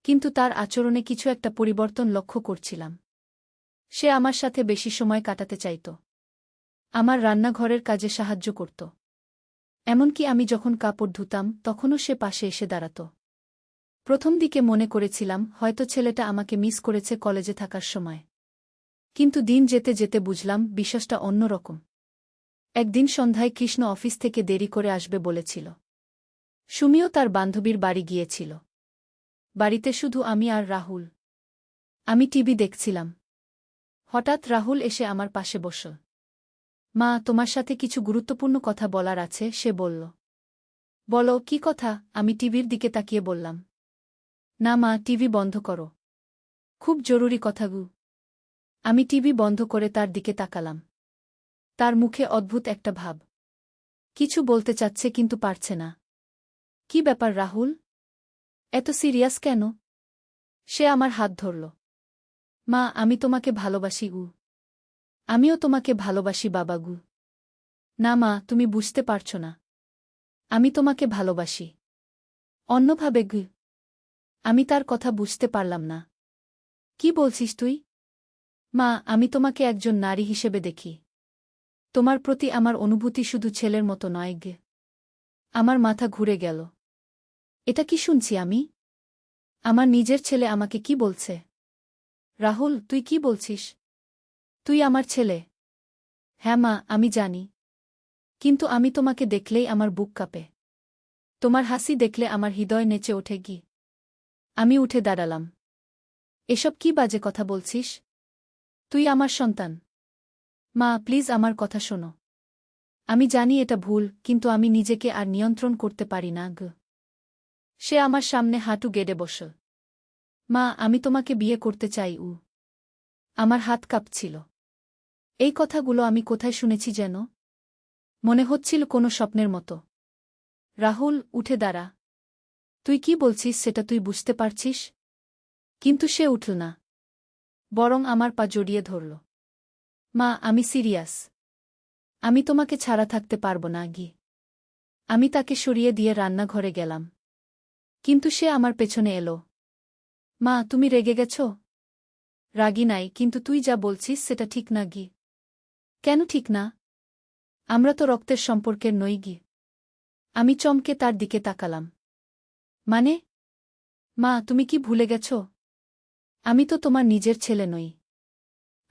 কিন্তু তার আচরণে কিছু একটা পরিবর্তন লক্ষ্য করছিলাম। সে আমার সাথে বেশি সময় কাটাতে চাইত। আমার রান্নাঘরের কাজে সাহায্য করত। এমনকি আমি যখন কাপড় ধুতাম তখনও সে পাশে এসে দাঁড়াত। প্রথম দিকে মনে করেছিলাম হয়তো ছেলেটা আমাকে মিস করেছে কলেজে থাকার সময়। কিন্তু দিন যেতে যেতে বুঝলাম বিশ্বাসটা অন্যরকম। একদিন সন্ধ্যায় কৃষ্ণ অফিস থেকে দেরি করে আসবে বলেছিল। সুমিও তার বান্ধবীর বাড়ি গিয়েছিল। বাড়িতে শুধু আমি আর রাহুল। আমি টিভি দেখছিলাম। হঠাৎ রাহুল এসে আমার পাশে বসল। মা তোমার সাথে কিছু গুরুত্বপূর্ণ কথা বলার আছে, সে বলল। বলো, কি কথা? আমি টিভির দিকে তাকিয়ে বললাম। না মা, টিভি বন্ধ করো। খুব জরুরি কথা গু। আমি টিভি বন্ধ করে তার দিকে তাকালাম। তার মুখে অদ্ভুত একটা ভাব। কিছু বলতে চাচ্ছে কিন্তু পারছে না। কি ব্যাপার রাহুল? এত সিরিয়াস কেন? সে আমার হাত ধরল। মা আমি তোমাকে ভালোবাসি গু। আমিও তোমাকে ভালোবাসি বাবা গু। না মা, তুমি বুঝতে পারছ না। আমি তোমাকে ভালোবাসি অন্যভাবে গু। আমি তার কথা বুঝতে পারলাম না। কি বলছিস তুই? মা আমি তোমাকে একজন নারী হিসেবে দেখি। তোমার প্রতি আমার অনুভূতি শুধু ছেলের মতো নয় গে। আমার মাথা ঘুরে গেল। এটা কি শুনছি আমি? আমার নিজের ছেলে আমাকে কি বলছে? রাহুল তুই কি বলছিস? তুই আমার ছেলে। হ্যাঁ মা, আমি জানি। কিন্তু আমি তোমাকে দেখলেই আমার বুক কাঁপে। তোমার হাসি দেখলে আমার হৃদয় নেচে ওঠে গি। আমি উঠে দাঁড়ালাম। এসব কি বাজে কথা বলছিস? তুই আমার সন্তান। মা প্লিজ আমার কথা শোনো। আমি জানি এটা ভুল, কিন্তু আমি নিজেকে আর নিয়ন্ত্রণ করতে পারি না গ। সে আমার সামনে হাঁটু গেড়ে বসল। মা আমি তোমাকে বিয়ে করতে চাই। আমার হাত কাঁপছিল। এই কথাগুলো আমি কোথায় শুনেছি যেন? মনে হচ্ছিল কোনো স্বপ্নের মতো। রাহুল, উঠে দাঁড়া। তুই কি বলছিস সেটা তুই বুঝতে পারছিস? কিন্তু সে উঠল না, বরং আমার পা জড়িয়ে ধরল। মা, আমি সিরিয়াস। আমি তোমাকে ছাড়া থাকতে পারব না গি। আমি তাকে সরিয়ে দিয়ে রান্নাঘরে গেলাম, কিন্তু সে আমার পেছনে এলো। মা, তুমি রেগে গেছ? রাগি নাই, কিন্তু তুই যা বলছিস সেটা ঠিক না গি। কেন ঠিক না? আমরা তো রক্তের সম্পর্কের নই গি। আমি চমকে তার দিকে তাকালাম। মানে? মা, তুমি কি ভুলে গেছ? আমি তো তোমার নিজের ছেলে নই।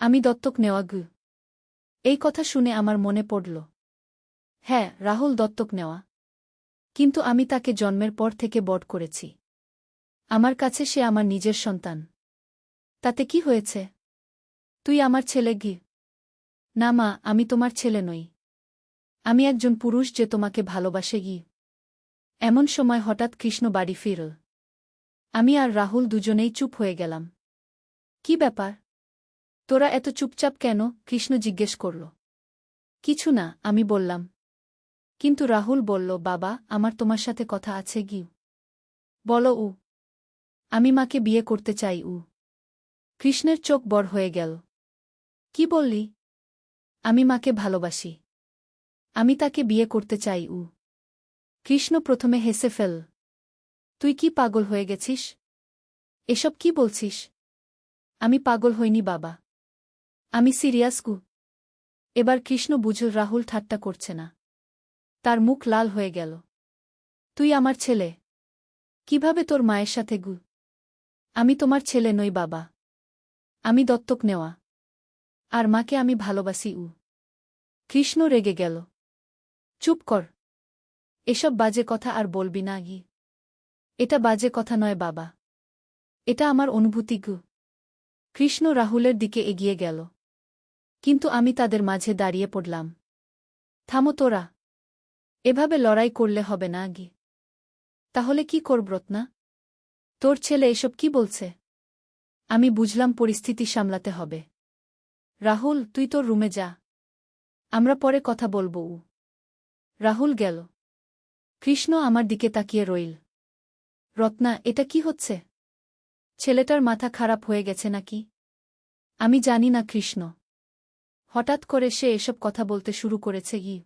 আমি দত্তক নেওয়া গু। এই কথা শুনে আমার মনে পড়ল। হ্যাঁ, রাহুল দত্তক নেওয়া। কিন্তু আমি তাকে জন্মের পর থেকে বড় করেছি। আমার কাছে সে আমার নিজের সন্তান। তাতে কি হয়েছে? তুই আমার ছেলে গি। না মা, আমি তোমার ছেলে নই। আমি একজন পুরুষ যে তোমাকে ভালোবাসে গি। এমন সময় হঠাৎ কৃষ্ণ বাড়ি ফিরল। আমি আর রাহুল দুজনেই চুপ হয়ে গেলাম। কি ব্যাপার? তোরা এত চুপচাপ কেন? কৃষ্ণ জিজ্ঞেস করল। কিছু না, আমি বললাম। কিন্তু রাহুল বলল, বাবা, আমার তোমার সাথে কথা আছে গি। বলো উ। আমি মাকে বিয়ে করতে চাই উ। কৃষ্ণের চোখ বড় হয়ে গেল। কি বললি? আমি মাকে ভালোবাসি। আমি তাকে বিয়ে করতে চাই উ। কৃষ্ণ প্রথমে হেসে ফেল। তুই কি পাগল হয়ে গেছিস? এসব কি বলছিস? আমি পাগল হইনি বাবা। আমি সিরিয়াস গু। এবার কৃষ্ণ বুঝল রাহুল ঠাট্টা করছে না। তার মুখ লাল হয়ে গেল। তুই আমার ছেলে। কিভাবে তোর মায়ের সাথে গু? আমি তোমার ছেলে নই বাবা। আমি দত্তক নেওয়া। আর মাকে আমি ভালোবাসি উ। কৃষ্ণ রেগে গেল। চুপ কর। এসব বাজে কথা আর বলবি না গি। এটা বাজে কথা নয় বাবা। এটা আমার অনুভূতি গু। কৃষ্ণ রাহুলের দিকে এগিয়ে গেল। কিন্তু আমি তাদের মাঝে দাঁড়িয়ে পড়লাম। থামো তোরা। এভাবে লড়াই করলে হবে না গি। তাহলে কি করব রত্না? তোর ছেলে এসব কি বলছে? আমি বুঝলাম পরিস্থিতি সামলাতে হবে। রাহুল, তুই তোর রুমে যা। আমরা পরে কথা বলবো উ। রাহুল গেল। কৃষ্ণ আমার দিকে তাকিয়ে রইল। রত্না, এটা কি হচ্ছে? ছেলেটার মাথা খারাপ হয়ে গেছে নাকি? আমি জানি না কৃষ্ণ। হঠাৎ করে সে এসব কথা বলতে শুরু করেছে গি।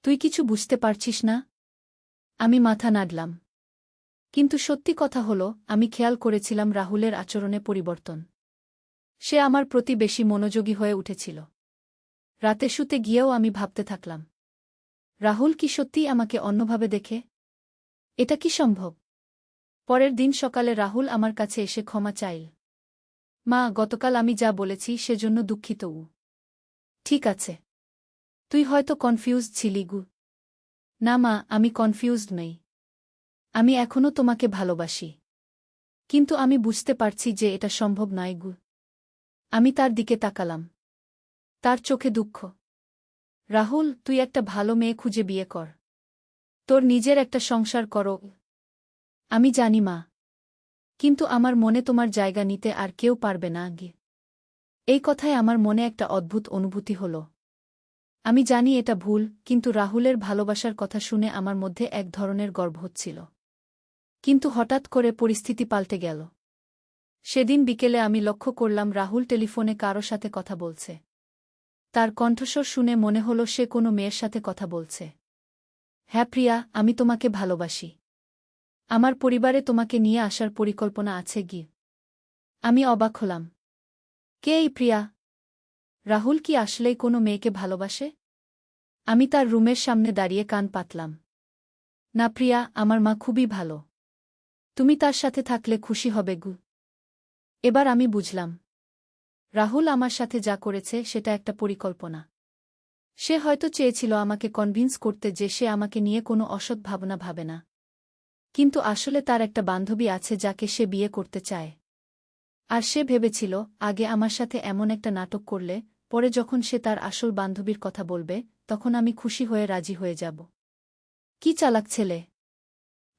তুই কিছু বুঝতে পারছিস না? আমি মাথা নাড়লাম। কিন্তু সত্যি কথা হলো, আমি খেয়াল করেছিলাম রাহুলের আচরণে পরিবর্তন। সে আমার প্রতি বেশি মনোযোগী হয়ে উঠেছিল। রাতে শুতে গিয়েও আমি ভাবতে থাকলাম, রাহুল কি সত্যিই আমাকে অন্যভাবে দেখে? এটা কি সম্ভব? পরের দিন সকালে রাহুল আমার কাছে এসে ক্ষমা চাইল। মা, গতকাল আমি যা বলেছি সেজন্য দুঃখিত উ। ঠিক আছে। তুই হয়তো কনফিউজড ছিলি গু। না মা, আমি কনফিউজড নই। আমি এখনও তোমাকে ভালোবাসি। কিন্তু আমি বুঝতে পারছি যে এটা সম্ভব নয় গু। আমি তার দিকে তাকালাম। তার চোখে দুঃখ। রাহুল, তুই একটা ভালো মেয়ে খুঁজে বিয়ে কর। তোর নিজের একটা সংসার করো। আমি জানি মা। কিন্তু আমার মনে তোমার জায়গা নিতে আর কেউ পারবে না আগে। এই কথায় আমার মনে একটা অদ্ভুত অনুভূতি হল। আমি জানি এটা ভুল, কিন্তু রাহুলের ভালোবাসার কথা শুনে আমার মধ্যে এক ধরনের গর্ব হচ্ছিল। কিন্তু হঠাৎ করে পরিস্থিতি পাল্টে গেল। সেদিন বিকেলে আমি লক্ষ্য করলাম রাহুল টেলিফোনে কারো সাথে কথা বলছে। তার কণ্ঠস্বর শুনে মনে হল সে কোনো মেয়ের সাথে কথা বলছে। হ্যাঁ প্রিয়া, আমি তোমাকে ভালোবাসি। আমার পরিবারে তোমাকে নিয়ে আসার পরিকল্পনা আছে গি। আমি অবাক হলাম। কে এই প্রিয়া? রাহুল কি আসলেই কোনো মেয়েকে ভালোবাসে? আমি তার রুমের সামনে দাঁড়িয়ে কান পাতলাম। না প্রিয়া, আমার মা খুবই ভালো। তুমি তার সাথে থাকলে খুশি হবে গু। এবার আমি বুঝলাম, রাহুল আমার সাথে যা করেছে সেটা একটা পরিকল্পনা। সে হয়তো চেয়েছিল আমাকে কনভিন্স করতে যে সে আমাকে নিয়ে কোনো অসৎ ভাবনা ভাবে না। কিন্তু আসলে তার একটা বান্ধবী আছে যাকে সে বিয়ে করতে চায়। আর সে ভেবেছিল, আগে আমার সাথে এমন একটা নাটক করলে, পরে যখন সে তার আসল বান্ধবীর কথা বলবে, তখন আমি খুশি হয়ে রাজি হয়ে যাব। কি চালাক ছেলে!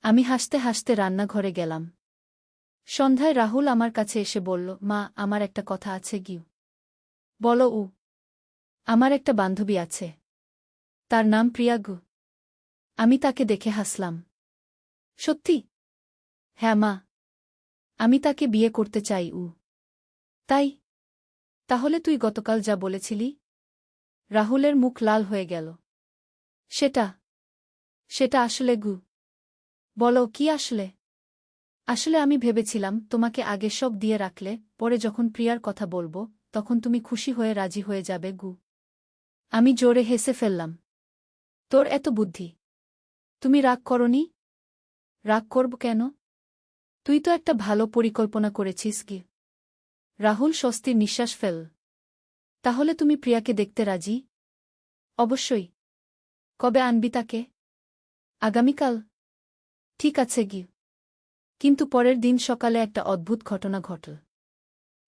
আমি হাসতে হাসতে রান্নাঘরে গেলাম। সন্ধ্যায় রাহুল আমার কাছে এসে বলল, মা, আমার একটা কথা আছে গিউ। বলো উ। আমার একটা বান্ধবী আছে। তার নাম প্রিয়া গু। আমি তাকে দেখে হাসলাম। সত্যি? হ্যাঁ মা, আমি তাকে বিয়ে করতে চাই। তাই? তাহলে তুই গতকাল যা বলেছিলি? রাহুলের মুখ লাল হয়ে গেল। সেটা সেটা আসলে বলো কি আসলে? আসলে আমি ভেবেছিলাম তোমাকে আগে সব দিয়ে রাখলে পরে যখন প্রিয়ার কথা বলবো তখন তুমি খুশি হয়ে রাজি হয়ে যাবে। আমি জোরে হেসে ফেললাম। তোর এত বুদ্ধি! তুমি রাগ করনি? রাগ করব কেন? তুই তো একটা ভালো পরিকল্পনা করেছিস। রাহুল স্বস্তির নিঃশ্বাস ফেল। তাহলে তুমি প্রিয়াকে দেখতে রাজি? অবশ্যই। কবে আনবি তাকে? আগামীকাল? ঠিক আছে কিন্তু পরের দিন সকালে একটা অদ্ভুত ঘটনা ঘটল।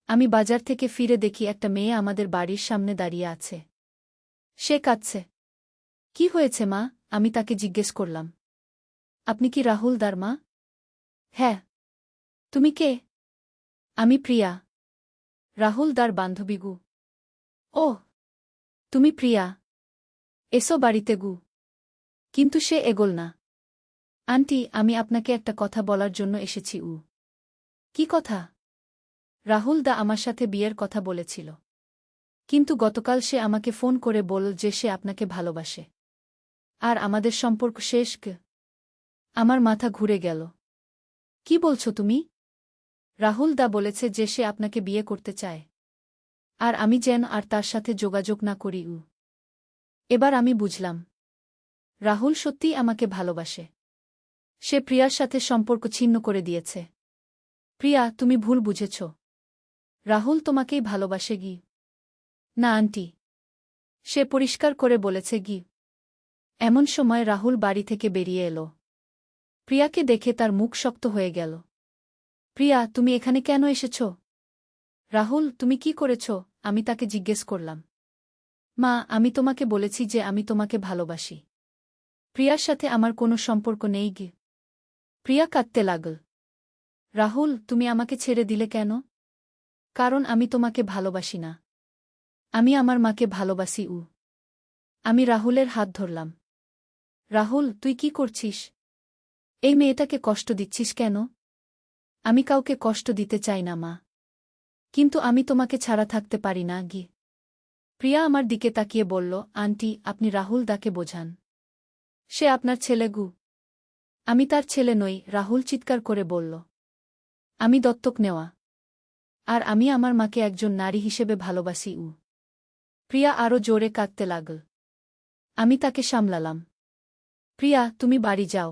আমি বাজার থেকে ফিরে দেখি একটা মেয়ে আমাদের বাড়ির সামনে দাঁড়িয়ে আছে। সে কাঁদছে। কি হয়েছে মা? আমি তাকে জিজ্ঞেস করলাম। আপনি কি রাহুল দার মা? হ্যাঁ। তুমি কে? আমি প্রিয়া, রাহুল দার বান্ধবী। ওহ, তুমি প্রিয়া। এসো বাড়িতে। কিন্তু সে এগোল না। আন্টি, আমি আপনাকে একটা কথা বলার জন্য এসেছি। কি কথা? রাহুল দা আমার সাথে বিয়ের কথা বলেছিল। কিন্তু গতকাল সে আমাকে ফোন করে বলল যে সে আপনাকে ভালোবাসে। আর আমাদের সম্পর্ক শেষ। আমার মাথা ঘুরে গেল। কি বলছো তুমি? রাহুল দা বলেছে যে সে আপনাকে বিয়ে করতে চায়। আর আমি যেন আর তার সাথে যোগাযোগ না করি। এবার আমি বুঝলাম। রাহুল সত্যিই আমাকে ভালোবাসে। সে প্রিয়ার সাথে সম্পর্ক ছিন্ন করে দিয়েছে। প্রিয়া, তুমি ভুল বুঝেছ। রাহুল তোমাকেই ভালোবাসে। না আন্টি। সে পরিষ্কার করে বলেছে। এমন সময় রাহুল বাড়ি থেকে বেরিয়ে এলো। প্রিয়াকে দেখে তার মুখ শক্ত হয়ে গেল। প্রিয়া, তুমি এখানে কেন এসেছ? রাহুল, তুমি কি করেছ? আমি তাকে জিজ্ঞেস করলাম। মা, আমি তোমাকে বলেছি যে আমি তোমাকে ভালোবাসি। প্রিয়ার সাথে আমার কোনো সম্পর্ক নেই। প্রিয়া কাঁদতে লাগল। রাহুল, তুমি আমাকে ছেড়ে দিলে কেন? কারণ আমি তোমাকে ভালোবাসি না। আমি আমার মাকে ভালোবাসি। আমি রাহুলের হাত ধরলাম। রাহুল, তুই কি করছিস? এই মেয়েটাকে কষ্ট দিচ্ছিস কেন? আমি কাউকে কষ্ট দিতে চাই না মা। কিন্তু আমি তোমাকে ছাড়া থাকতে পারি না। প্রিয়া আমার দিকে তাকিয়ে বলল, আন্টি, আপনি রাহুল দাকে বোঝান। সে আপনার ছেলে। আমি তার ছেলে নই, রাহুল চিৎকার করে বলল। আমি দত্তক নেওয়া। আর আমি আমার মাকে একজন নারী হিসেবে ভালোবাসি। প্রিয়া আরও জোরে কাঁদতে লাগল। আমি তাকে সামলালাম। প্রিয়া, তুমি বাড়ি যাও।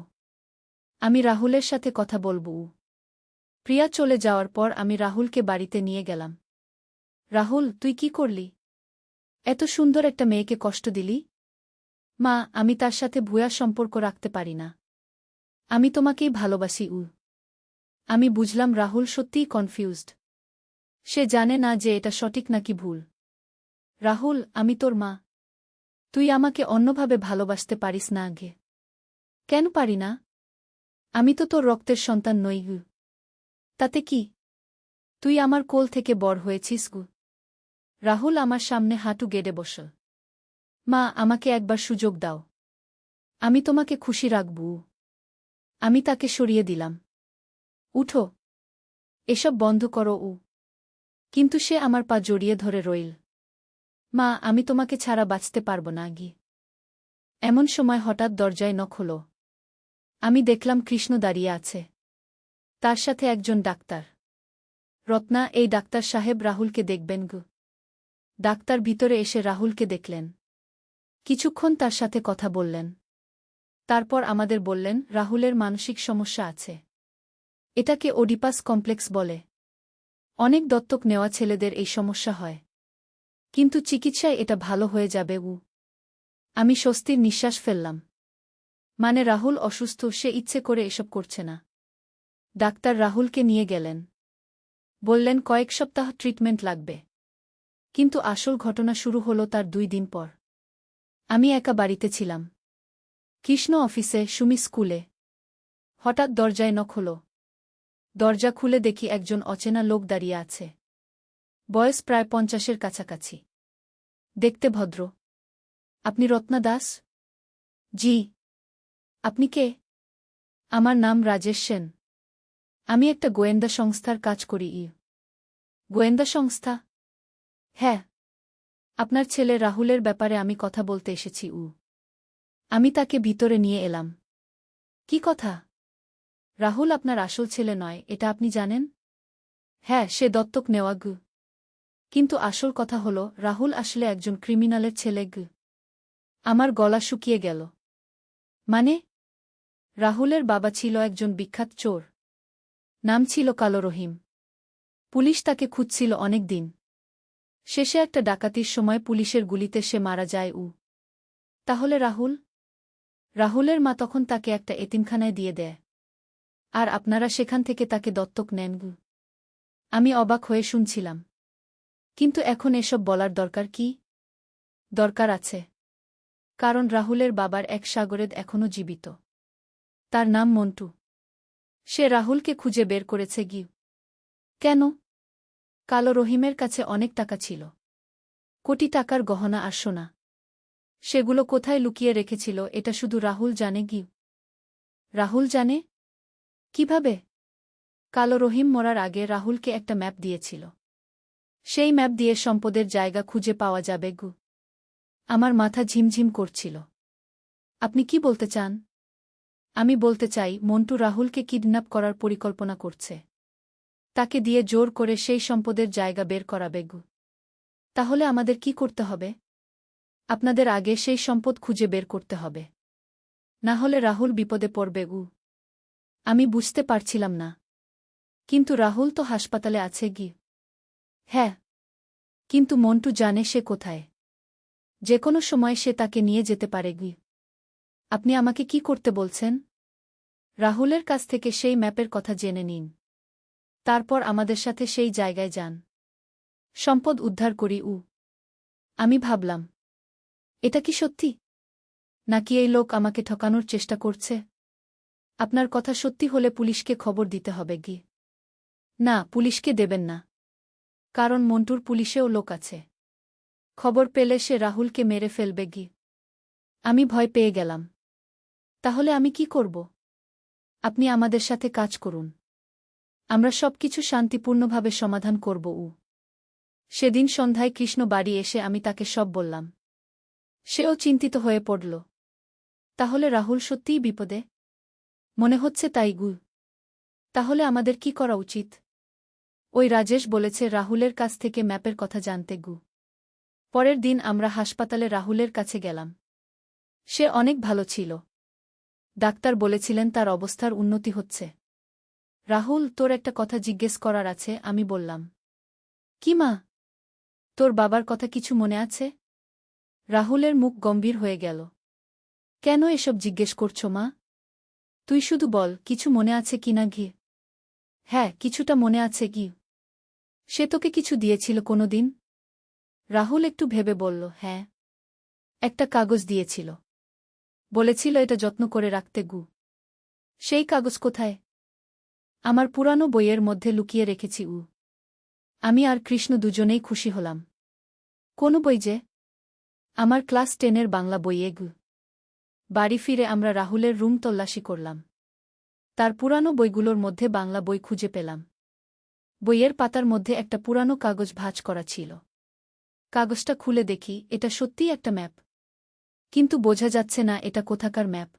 আমি রাহুলের সাথে কথা বলব। প্রিয়া চলে যাওয়ার পর আমি রাহুলকে বাড়িতে নিয়ে গেলাম। রাহুল, তুই কি করলি? এত সুন্দর একটা মেয়েকে কষ্ট দিলি? মা, আমি তার সাথে ভুয়া সম্পর্ক রাখতে পারি না। আমি তোমাকেই ভালোবাসি। আমি বুঝলাম রাহুল সত্যিই কনফিউজড। সে জানে না যে এটা সঠিক নাকি ভুল। রাহুল, আমি তোর মা। তুই আমাকে অন্যভাবে ভালোবাসতে পারিস না আগে? কেন পারি না? আমি তো তোর রক্তের সন্তান নই। তাতে কি? তুই আমার কোল থেকে বড় হয়েছিস। রাহুল আমার সামনে হাঁটু গেড়ে বসল। মা, আমাকে একবার সুযোগ দাও। আমি তোমাকে খুশি রাখব। আমি তাকে সরিয়ে দিলাম। উঠো। এসব বন্ধ করো। কিন্তু সে আমার পা জড়িয়ে ধরে রইল। মা, আমি তোমাকে ছাড়া বাঁচতে পারব না। এমন সময় হঠাৎ দরজায় নখ হলো। আমি দেখলাম কৃষ্ণ দাঁড়িয়ে আছে। তার সাথে একজন ডাক্তার। রত্না, এই ডাক্তার সাহেব রাহুলকে দেখবেন। ডাক্তার ভিতরে এসে রাহুলকে দেখলেন। কিছুক্ষণ তার সাথে কথা বললেন। তারপর আমাদের বললেন রাহুলের মানসিক সমস্যা আছে। এটাকে ওডিপাস কমপ্লেক্স বলে। অনেক দত্তক নেওয়া ছেলেদের এই সমস্যা হয়। কিন্তু চিকিৎসায় এটা ভালো হয়ে যাবে। আমি স্বস্তির নিঃশ্বাস ফেললাম। মানে রাহুল অসুস্থ, সে ইচ্ছে করে এসব করছে না। ডাক্তার রাহুলকে নিয়ে গেলেন। বললেন কয়েক সপ্তাহ ট্রিটমেন্ট লাগবে। কিন্তু আসল ঘটনা শুরু হলো তার 2 দিন পর। আমি একা বাড়িতে ছিলাম। কৃষ্ণ অফিসে, সুমি স্কুলে। হঠাৎ দরজায় নখ হলো। দরজা খুলে দেখি একজন অচেনা লোক দাঁড়িয়ে আছে। বয়স প্রায় 50-এর কাছাকাছি। দেখতে ভদ্র। আপনি রত্না দাস? জি। আপনি কে? আমার নাম রাজেশ সেন। আমি একটা গোয়েন্দা সংস্থার কাজ করি। গোয়েন্দা সংস্থা? হ্যাঁ। আপনার ছেলে রাহুলের ব্যাপারে আমি কথা বলতে এসেছি। আমি তাকে ভিতরে নিয়ে এলাম। কি কথা? রাহুল আপনার আসল ছেলে নয়, এটা আপনি জানেন? হ্যাঁ, সে দত্তক নেওয়া। কিন্তু আসল কথা হল, রাহুল আসলে একজন ক্রিমিনালের ছেলে। আমার গলা শুকিয়ে গেল। মানে? রাহুলের বাবা ছিল একজন বিখ্যাত চোর। নাম ছিল কালো রহিম। পুলিশ তাকে খুঁজছিল অনেক দিন। শেষে একটা ডাকাতির সময় পুলিশের গুলিতে সে মারা যায়। তাহলে রাহুল? রাহুলের মা তখন তাকে একটা এতিমখানায় দিয়ে দেয়। আর আপনারা সেখান থেকে তাকে দত্তক নেন। আমি অবাক হয়ে শুনছিলাম। কিন্তু এখন এসব বলার দরকার কি? দরকার আছে। কারণ রাহুলের বাবার এক শাগরেদ এখনও জীবিত। তার নাম মন্টু। সে রাহুলকে খুঁজে বের করেছে। কেন? কালো রহিমের কাছে অনেক টাকা ছিল। কোটি টাকার গহনা আর সোনা। সেগুলো কোথায় লুকিয়ে রেখেছিল এটা শুধু রাহুল জানে। রাহুল জানে? কিভাবে? কালো রহিম মরার আগে রাহুলকে একটা ম্যাপ দিয়েছিল। সেই ম্যাপ দিয়ে সম্পদের জায়গা খুঁজে পাওয়া যাবে। আমার মাথা ঝিমঝিম করছিল। আপনি কি বলতে চান? আমি বলতে চাই, মন্টু রাহুলকে কিডন্যাপ করার পরিকল্পনা করছে। তাকে দিয়ে জোর করে সেই সম্পদের জায়গা বের করাবে। তাহলে আমাদের কি করতে হবে? আপনাদের আগে সেই সম্পদ খুঁজে বের করতে হবে। না হলে রাহুল বিপদে পড়বে। আমি বুঝতে পারছিলাম না। কিন্তু রাহুল তো হাসপাতালে আছে। হ্যাঁ। কিন্তু মন্টু জানে সে কোথায়। যে কোনো সময় সে তাকে নিয়ে যেতে পারে। আপনি আমাকে কি করতে বলছেন? রাহুলের কাছ থেকে সেই ম্যাপের কথা জেনে নিন। তারপর আমাদের সাথে সেই জায়গায় যান। সম্পদ উদ্ধার করি। আমি ভাবলাম, এটা কি সত্যি? নাকি এই লোক আমাকে ঠকানোর চেষ্টা করছে? আপনার কথা সত্যি হলে পুলিশকে খবর দিতে হবে। না, পুলিশকে দেবেন না। কারণ মন্টুর পুলিশেও লোক আছে। খবর পেলে সে রাহুলকে মেরে ফেলবে। আমি ভয় পেয়ে গেলাম। তাহলে আমি কি করব? আপনি আমাদের সাথে কাজ করুন। আমরা সবকিছু শান্তিপূর্ণভাবে সমাধান করব। সেদিন সন্ধ্যায় কৃষ্ণ বাড়ি এসে আমি তাকে সব বললাম। সেও চিন্তিত হয়ে পড়ল। তাহলে রাহুল সত্যিই বিপদে? মনে হচ্ছে তাই। তাহলে আমাদের কি করা উচিত? ওই রাজেশ বলেছে রাহুলের কাছ থেকে ম্যাপের কথা জানতে। পরের দিন আমরা হাসপাতালে রাহুলের কাছে গেলাম। সে অনেক ভালো ছিল। ডাক্তার বলেছিলেন তার অবস্থার উন্নতি হচ্ছে। রাহুল, তোর একটা কথা জিজ্ঞেস করার আছে। আমি বললাম। কি মা? তোর বাবার কথা কিছু মনে আছে? রাহুলের মুখ গম্ভীর হয়ে গেল। কেন এসব জিজ্ঞেস করছো মা? তুই শুধু বল, কিছু মনে আছে কিনা। হ্যাঁ, কিছুটা মনে আছে। সে তোকে কিছু দিয়েছিল কোনোদিন? রাহুল একটু ভেবে বলল, হ্যাঁ। একটা কাগজ দিয়েছিল। বলেছিল এটা যত্ন করে রাখতে। সেই কাগজ কোথায়? আমার পুরানো বইয়ের মধ্যে লুকিয়ে রেখেছি। আমি আর কৃষ্ণ দুজনেই খুশি হলাম। কোন বই যে? আমার ক্লাস 10-এর বাংলা বইয়ে। বাড়ি ফিরে আমরা রাহুলের রুম তল্লাশি করলাম। তার পুরানো বইগুলোর মধ্যে বাংলা বই খুঁজে পেলাম। বইয়ের পাতার মধ্যে একটা পুরানো কাগজ ভাঁজ করা ছিল। কাগজটা খুলে দেখি, এটা সত্যিই একটা ম্যাপ। কিন্তু বোঝা যাচ্ছে না এটা কোথাকার ম্যাপ।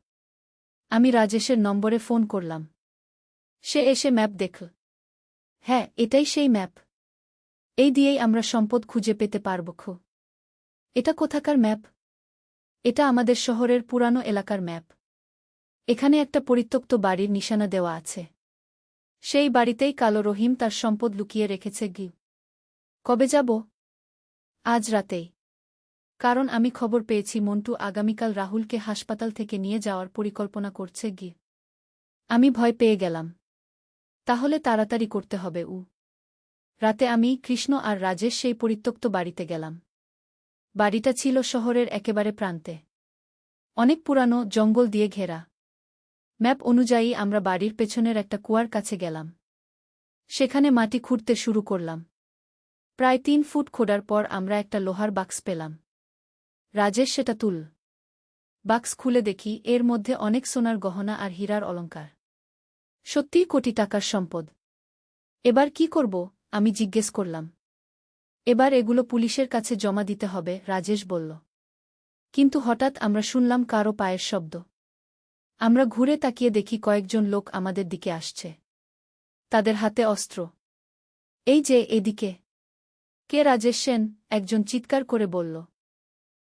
আমি রাজেশের নম্বরে ফোন করলাম। সে এসে ম্যাপ দেখল। হ্যাঁ, এটাই সেই ম্যাপ। এই দিয়েই আমরা সম্পদ খুঁজে পেতে পারব। এটা কোথাকার ম্যাপ? এটা আমাদের শহরের পুরানো এলাকার ম্যাপ। এখানে একটা পরিত্যক্ত বাড়ির নিশানা দেওয়া আছে। সেই বাড়িতেই কালো রহিম তার সম্পদ লুকিয়ে রেখেছে। কবে যাব? আজ রাতেই। কারণ আমি খবর পেয়েছি মন্টু আগামীকাল রাহুলকে হাসপাতাল থেকে নিয়ে যাওয়ার পরিকল্পনা করছে। আমি ভয় পেয়ে গেলাম। তাহলে তাড়াতাড়ি করতে হবে। রাতে আমি, কৃষ্ণ আর রাজেশ সেই পরিত্যক্ত বাড়িতে গেলাম। বাড়িটা ছিল শহরের একেবারে প্রান্তে। অনেক পুরানো, জঙ্গল দিয়ে ঘেরা। ম্যাপ অনুযায়ী আমরা বাড়ির পেছনের একটা কুয়ার কাছে গেলাম। সেখানে মাটি খুঁড়তে শুরু করলাম। প্রায় 3 ফুট খোঁড়ার পর আমরা একটা লোহার বাক্স পেলাম। রাজেশ সেটা তুল। বাক্স খুলে দেখি এর মধ্যে অনেক সোনার গহনা আর হীরার অলংকার। সত্যিই কোটি টাকার সম্পদ। এবার কি করব? আমি জিজ্ঞেস করলাম। এবার এগুলো পুলিশের কাছে জমা দিতে হবে, রাজেশ বলল। কিন্তু হঠাৎ আমরা শুনলাম কারো পায়ের শব্দ। আমরা ঘুরে তাকিয়ে দেখি কয়েকজন লোক আমাদের দিকে আসছে। তাদের হাতে অস্ত্র। এই যে, এদিকে। কে? রাজেশ সেন, একজন চিৎকার করে বলল।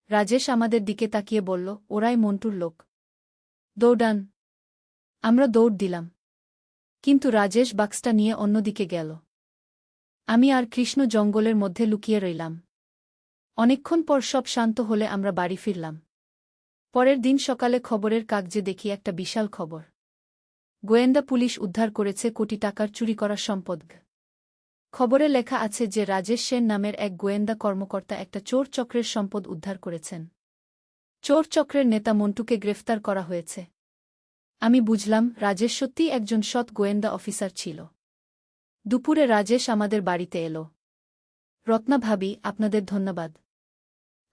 রাজেশ আমাদের দিকে তাকিয়ে বলল, ওরাই মন্টুর লোক। দৌড়ান। আমরা দৌড় দিলাম। কিন্তু রাজেশ বাক্সটা নিয়ে অন্যদিকে গেল। আমি আর কৃষ্ণ জঙ্গলের মধ্যে লুকিয়ে রইলাম। অনেকক্ষণ পর সব শান্ত হলে আমরা বাড়ি ফিরলাম। পরের দিন সকালে খবরের কাগজে দেখি একটা বিশাল খবর। গোয়েন্দা পুলিশ উদ্ধার করেছে কোটি টাকার চুরি করা সম্পদ। খবরে লেখা আছে যে রাজেশ সেন নামের এক গোয়েন্দা কর্মকর্তা একটা চোর চক্রের সম্পদ উদ্ধার করেছেন। চোর চক্রের নেতা মন্টুকে গ্রেফতার করা হয়েছে। আমি বুঝলাম রাজেশ সত্যিই একজন সৎ গোয়েন্দা অফিসার ছিল। দুপুরে রাজেশ আমাদের বাড়িতে এলো। রত্না ভাবি, আপনাদের ধন্যবাদ।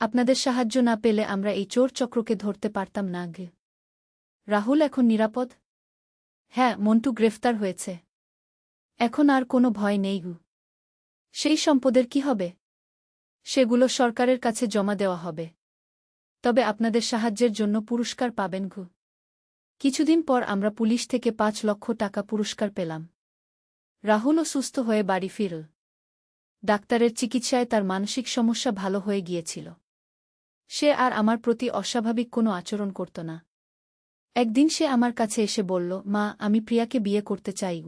আপনাদের সাহায্য না পেলে আমরা এই চোর চক্রকে ধরতে পারতাম না। রাহুল এখন নিরাপদ? হ্যাঁ, মন্টু গ্রেফতার হয়েছে। এখন আর কোনো ভয় নেই। সেই সম্পদের কি হবে? সেগুলো সরকারের কাছে জমা দেওয়া হবে। তবে আপনাদের সাহায্যের জন্য পুরস্কার পাবেন। কিছুদিন পর আমরা পুলিশ থেকে ৫ লক্ষ টাকা পুরস্কার পেলাম। রাহুলও সুস্থ হয়ে বাড়ি ফিরল। ডাক্তারের চিকিৎসায় তার মানসিক সমস্যা ভালো হয়ে গিয়েছিল। সে আর আমার প্রতি অস্বাভাবিক কোনো আচরণ করত না। একদিন সে আমার কাছে এসে বলল, মা, আমি প্রিয়াকে বিয়ে করতে চাই।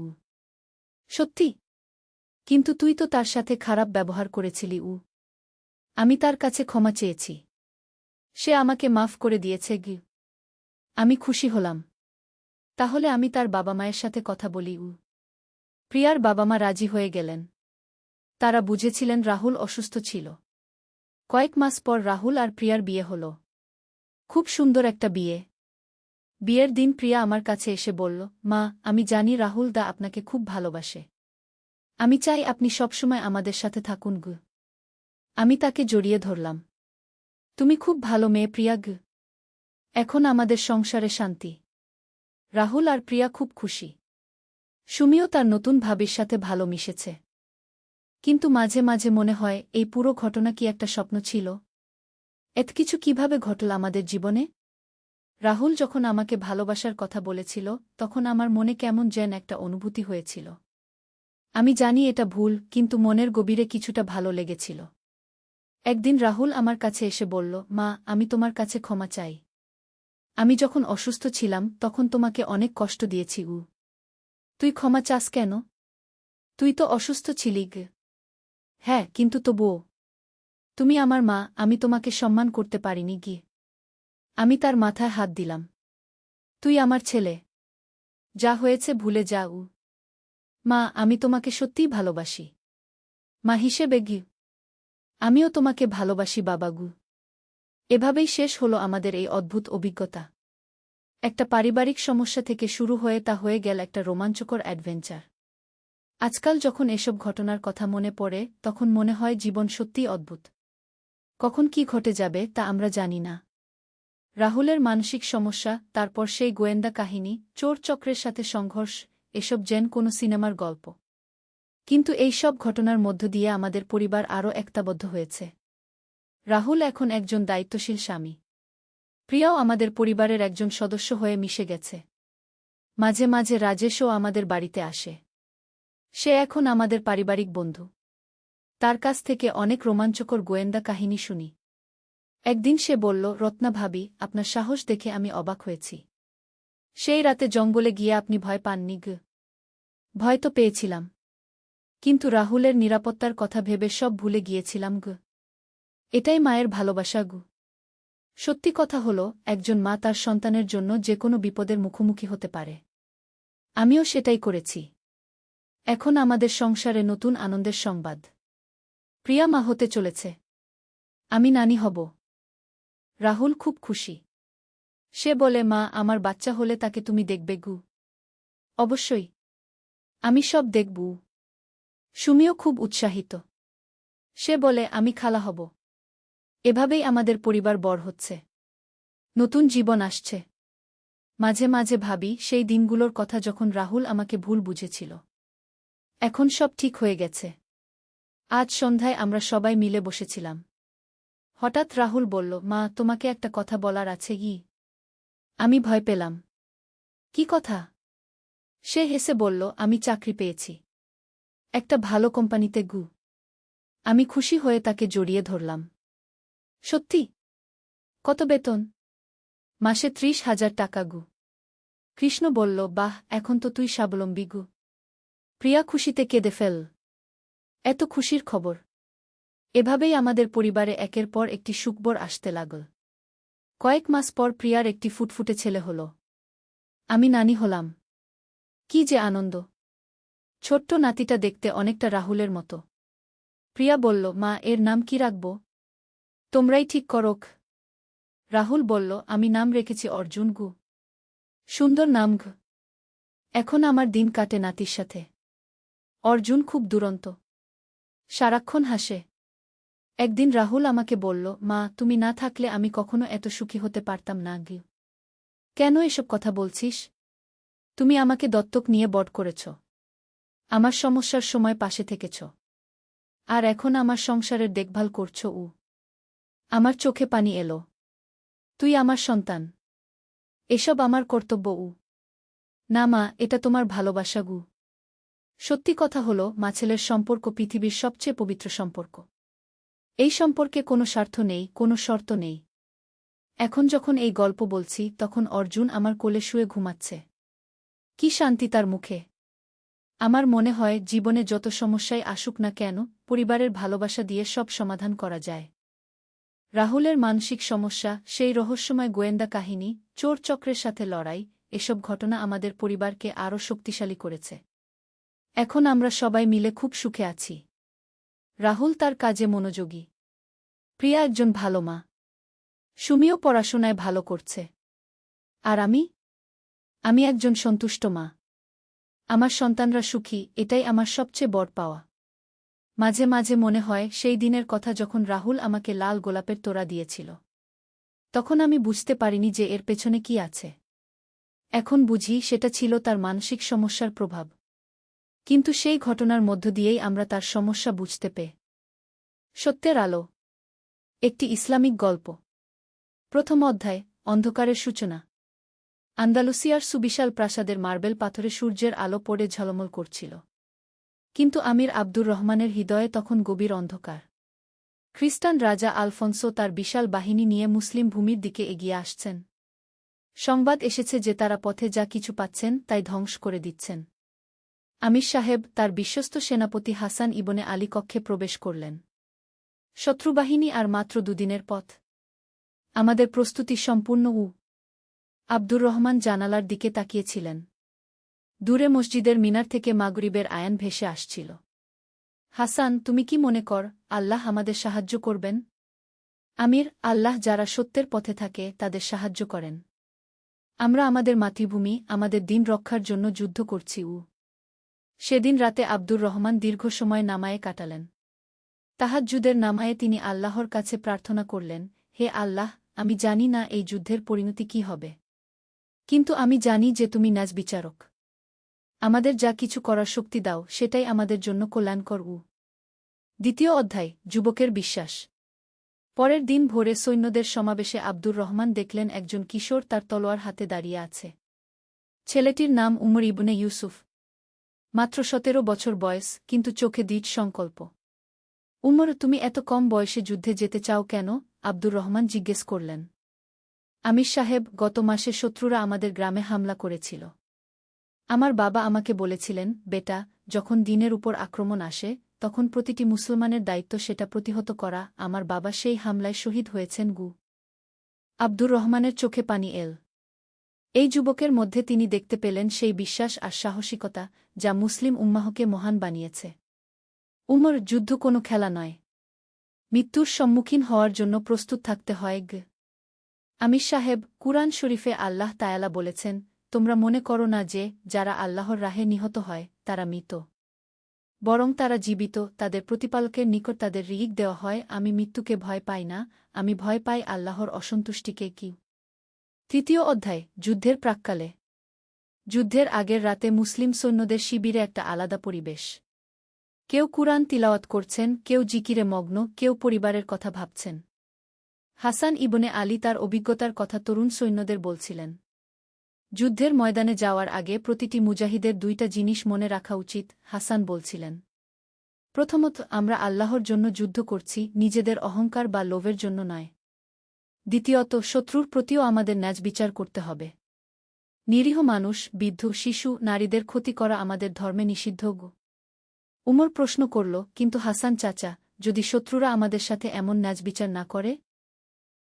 সত্যি? কিন্তু তুই তো তার সাথে খারাপ ব্যবহার করেছিলি। আমি তার কাছে ক্ষমা চেয়েছি। সে আমাকে মাফ করে দিয়েছে। আমি খুশি হলাম। তাহলে আমি তার বাবা মায়ের সাথে কথা বলি। প্রিয়ার বাবা মা রাজি হয়ে গেলেন। তারা বুঝেছিলেন রাহুল অসুস্থ ছিল। কয়েক মাস পর রাহুল আর প্রিয়ার বিয়ে হল। খুব সুন্দর একটা বিয়ে। বিয়ের দিন প্রিয়া আমার কাছে এসে বলল, মা, আমি জানি রাহুল দা আপনাকে খুব ভালোবাসে। আমি চাই আপনি সবসময় আমাদের সাথে থাকুন। আমি তাকে জড়িয়ে ধরলাম। তুমি খুব ভালো মেয়ে প্রিয়া। এখন আমাদের সংসারে শান্তি। রাহুল আর প্রিয়া খুব খুশি। সুমিও তার নতুন ভাবির সাথে ভালো মিশেছে। কিন্তু মাঝে মাঝে মনে হয় এই পুরো ঘটনা কি একটা স্বপ্ন ছিল? এত কিছু কিভাবে ঘটল আমাদের জীবনে? রাহুল যখন আমাকে ভালোবাসার কথা বলেছিল তখন আমার মনে কেমন যেন একটা অনুভূতি হয়েছিল। আমি জানি এটা ভুল, কিন্তু মনের গভীরে কিছুটা ভালো লেগেছিল। একদিন রাহুল আমার কাছে এসে বলল, মা, আমি তোমার কাছে ক্ষমা চাই। আমি যখন অসুস্থ ছিলাম তখন তোমাকে অনেক কষ্ট দিয়েছি। তুই ক্ষমা চাস কেন? তুই তো অসুস্থ ছিলি। হ্যাঁ, কিন্তু তবুও তুমি আমার মা, আমি তোমাকে সম্মান করতে পারিনি। আমি তার মাথায় হাত দিলাম। তুই আমার ছেলে। যা হয়েছে ভুলে যা। মা, আমি তোমাকে সত্যিই ভালোবাসি। মা হিসেবে। আমিও তোমাকে ভালোবাসি বাবাগু। এভাবেই শেষ হলো আমাদের এই অদ্ভুত অভিজ্ঞতা। একটা পারিবারিক সমস্যা থেকে শুরু হয়ে তা হয়ে গেল একটা রোমাঞ্চকর অ্যাডভেঞ্চার। আজকাল যখন এসব ঘটনার কথা মনে পড়ে তখন মনে হয় জীবন সত্যিই অদ্ভুত। কখন কি ঘটে যাবে তা আমরা জানি না। রাহুলের মানসিক সমস্যা, তারপর সেই গোয়েন্দা কাহিনী, চোর চক্রের সাথে সংঘর্ষ, এসব যেন কোনো সিনেমার গল্প। কিন্তু এই সব ঘটনার মধ্য দিয়ে আমাদের পরিবার আরও একতাবদ্ধ হয়েছে। রাহুল এখন একজন দায়িত্বশীল স্বামী। প্রিয়াও আমাদের পরিবারের একজন সদস্য হয়ে মিশে গেছে। মাঝে মাঝে রাজেশও আমাদের বাড়িতে আসে। সে এখন আমাদের পারিবারিক বন্ধু। তার কাছ থেকে অনেক রোমাঞ্চকর গোয়েন্দা কাহিনী শুনি। একদিন সে বলল, রত্না ভাবি, আপনার সাহস দেখে আমি অবাক হয়েছি। সেই রাতে জঙ্গলে গিয়ে আপনি ভয় পাননি? ভয় তো পেয়েছিলাম, কিন্তু রাহুলের নিরাপত্তার কথা ভেবে সব ভুলে গিয়েছিলাম। এটাই মায়ের ভালোবাসা। সত্যি কথা হলো, একজন মা তার সন্তানের জন্য যে কোনো বিপদের মুখোমুখি হতে পারে। আমিও সেটাই করেছি। এখন আমাদের সংসারে নতুন আনন্দের সংবাদ। প্রিয়া মা হতে চলেছে। আমি নানি হব। রাহুল খুব খুশি। সে বলে, মা, আমার বাচ্চা হলে তাকে তুমি দেখবে? অবশ্যই। আমি সব দেখব। সুমিও খুব উৎসাহিত। সে বলে, আমি খালা হব। এভাবেই আমাদের পরিবার বড় হচ্ছে। নতুন জীবন আসছে। মাঝে মাঝে ভাবি সেই দিনগুলোর কথা যখন রাহুল আমাকে ভুল বুঝেছিল। এখন সব ঠিক হয়ে গেছে। আজ সন্ধ্যায় আমরা সবাই মিলে বসেছিলাম। হঠাৎ রাহুল বলল, মা, তোমাকে একটা কথা বলার আছে কি? আমি ভয় পেলাম। কি কথা? সে হেসে বলল, আমি চাকরি পেয়েছি একটা ভালো কোম্পানিতে গু। আমি খুশি হয়ে তাকে জড়িয়ে ধরলাম। সত্যি? কত বেতন? মাসে ৩০,০০০ টাকা গু। কৃষ্ণ বলল, বাহ, এখন তো তুই স্বাবলম্বী গু। প্রিয়া খুশিতে কেঁদে ফেল। এত খুশির খবর। এভাবেই আমাদের পরিবারে একের পর একটি সুখবর আসতে লাগল। কয়েক মাস পর প্রিয়ার একটি ফুটফুটে ছেলে হল। আমি নানি হলাম। কি যে আনন্দ! ছোট্ট নাতিটা দেখতে অনেকটা রাহুলের মতো। প্রিয়া বলল, মা, এর নাম কি রাখব? তোমরাই ঠিক করোক। রাহুল বলল, আমি নাম রেখেছি অর্জুন গু। সুন্দর নাম ঘ। এখন আমার দিন কাটে নাতির সাথে। অর্জুন খুব দুরন্ত। সারাক্ষণ হাসে। একদিন রাহুল আমাকে বলল, মা, তুমি না থাকলে আমি কখনো এত সুখী হতে পারতাম না গি। কেন এসব কথা বলছিস? তুমি আমাকে দত্তক নিয়ে বড় করেছ। আমার সমস্যার সময় পাশে থেকেছ। আর এখন আমার সংসারের দেখভাল করছ। আমার চোখে পানি এলো। তুই আমার সন্তান। এসব আমার কর্তব্য। না মা, এটা তোমার ভালোবাসা গু। সত্যি কথা হলো, মা ছেলের সম্পর্ক পৃথিবীর সবচেয়ে পবিত্র সম্পর্ক। এই সম্পর্কে কোনো স্বার্থ নেই, কোনো শর্ত নেই। এখন যখন এই গল্প বলছি তখন অর্জুন আমার কোলে শুয়ে ঘুমাচ্ছে। কি শান্তি তার মুখে! আমার মনে হয় জীবনে যত সমস্যাই আসুক না কেন, পরিবারের ভালোবাসা দিয়ে সব সমাধান করা যায়। রাহুলের মানসিক সমস্যা, সেই রহস্যময় গোয়েন্দা কাহিনী, চোর চক্রের সাথে লড়াই, এসব ঘটনা আমাদের পরিবারকে আরও শক্তিশালী করেছে। এখন আমরা সবাই মিলে খুব সুখে আছি। রাহুল তার কাজে মনোযোগী। প্রিয়া একজন ভালো মা। সুমিও পড়াশোনায় ভালো করছে। আর আমি একজন সন্তুষ্ট মা। আমার সন্তানরা সুখী, এটাই আমার সবচেয়ে বড় পাওয়া। মাঝে মাঝে মনে হয় সেই দিনের কথা যখন রাহুল আমাকে লাল গোলাপের তোড়া দিয়েছিল। তখন আমি বুঝতে পারিনি যে এর পেছনে কি আছে। এখন বুঝি সেটা ছিল তার মানসিক সমস্যার প্রভাব। কিন্তু সেই ঘটনার মধ্য দিয়েই আমরা তার সমস্যা বুঝতে পেয়ে। সত্যের আলো। একটি ইসলামিক গল্প। প্রথম অধ্যায়, অন্ধকারের সূচনা। আন্দালুসিয়ার সুবিশাল প্রাসাদের মার্বেল পাথরে সূর্যের আলো পড়ে ঝলমল করছিল। কিন্তু আমির আব্দুর রহমানের হৃদয়ে তখন গভীর অন্ধকার। খ্রিস্টান রাজা আলফোন্সো তার বিশাল বাহিনী নিয়ে মুসলিম ভূমির দিকে এগিয়ে আসছেন। সংবাদ এসেছে যে তারা পথে যা কিছু পাচ্ছেন তাই ধ্বংস করে দিচ্ছেন। আমির সাহেব তার বিশ্বস্ত সেনাপতি হাসান ইবনে আলী কক্ষে প্রবেশ করলেন। শত্রুবাহিনী আর মাত্র দুদিনের পথ। আমাদের প্রস্তুতি সম্পূর্ণ। আব্দুর রহমান জানালার দিকে তাকিয়েছিলেন। দূরে মসজিদের মিনার থেকে মাগরিবের আয়ান ভেসে আসছিল। হাসান, তুমি কি মনে কর আল্লাহ আমাদের সাহায্য করবেন? আমির, আল্লাহ যারা সত্যের পথে থাকে তাদের সাহায্য করেন। আমরা আমাদের মাতৃভূমি, আমাদের দিন রক্ষার জন্য যুদ্ধ করছি। সেদিন রাতে আব্দুর রহমান দীর্ঘ সময় নামায়ে কাটালেন। তাহাজ্জুদের নামায়ে তিনি আল্লাহর কাছে প্রার্থনা করলেন, হে আল্লাহ, আমি জানি না এই যুদ্ধের পরিণতি কি হবে। কিন্তু আমি জানি যে তুমি ন্যায় বিচারক। আমাদের যা কিছু করার শক্তি দাও, সেটাই আমাদের জন্য কল্যাণকর। দ্বিতীয় অধ্যায়, যুবকের বিশ্বাস। পরের দিন ভোরে সৈন্যদের সমাবেশে আব্দুর রহমান দেখলেন একজন কিশোর তার তলোয়ার হাতে দাঁড়িয়ে আছে। ছেলেটির নাম উমর ইবনে ইউসুফ। মাত্র ১৭ বছর বয়স, কিন্তু চোখে দৃঢ় সংকল্প। উমর, তুমি এত কম বয়সে যুদ্ধে যেতে চাও কেন? আব্দুর রহমান জিজ্ঞেস করলেন। আমির সাহেব, গত মাসে শত্রুরা আমাদের গ্রামে হামলা করেছিল। আমার বাবা আমাকে বলেছিলেন, বেটা, যখন দিনের উপর আক্রমণ আসে তখন প্রতিটি মুসলমানের দায়িত্ব সেটা প্রতিহত করা। আমার বাবা সেই হামলায় শহীদ হয়েছেন। আব্দুর রহমানের চোখে পানি এল। এই যুবকের মধ্যে তিনি দেখতে পেলেন সেই বিশ্বাস আর সাহসিকতা যা মুসলিম উম্মাহকে মহান বানিয়েছে। উমর, যুদ্ধ কোনো খেলা নয়। মৃত্যুর সম্মুখীন হওয়ার জন্য প্রস্তুত থাকতে হয়। আমির সাহেব, কুরআন শরীফে আল্লাহ তায়ালা বলেছেন, তোমরা মনে করো না যে যারা আল্লাহর রাহে নিহত হয় তারা মৃত, বরং তারা জীবিত, তাদের প্রতিপালকের নিকট তাদের রিজিক দেওয়া হয়। আমি মৃত্যুকে ভয় পাই না, আমি ভয় পাই আল্লাহর অসন্তুষ্টিকে। কি তৃতীয় অধ্যায় যুদ্ধের প্রাক্কালে। যুদ্ধের আগের রাতে মুসলিম সৈন্যদের শিবিরে একটা আলাদা পরিবেশ। কেউ কুরআন তিলাওয়াত করছেন, কেউ জিকিরে মগ্ন, কেউ পরিবারের কথা ভাবছেন। হাসান ইবনে আলী তার অভিজ্ঞতার কথা তরুণ সৈন্যদের বলছিলেন। যুদ্ধের ময়দানে যাওয়ার আগে প্রতিটি মুজাহিদের দুইটা জিনিস মনে রাখা উচিত, হাসান বলছিলেন। প্রথমত, আমরা আল্লাহর জন্য যুদ্ধ করছি, নিজেদের অহংকার বা লোভের জন্য নয়। দ্বিতীয়ত, শত্রুর প্রতিও আমাদের ন্যায় বিচার করতে হবে। নিরীহ মানুষ, বৃদ্ধ, শিশু, নারীদের ক্ষতি করা আমাদের ধর্মে নিষিদ্ধ। উমর প্রশ্ন করল, কিন্তু হাসান চাচা, যদি শত্রুরা আমাদের সাথে এমন ন্যায় বিচার না করে?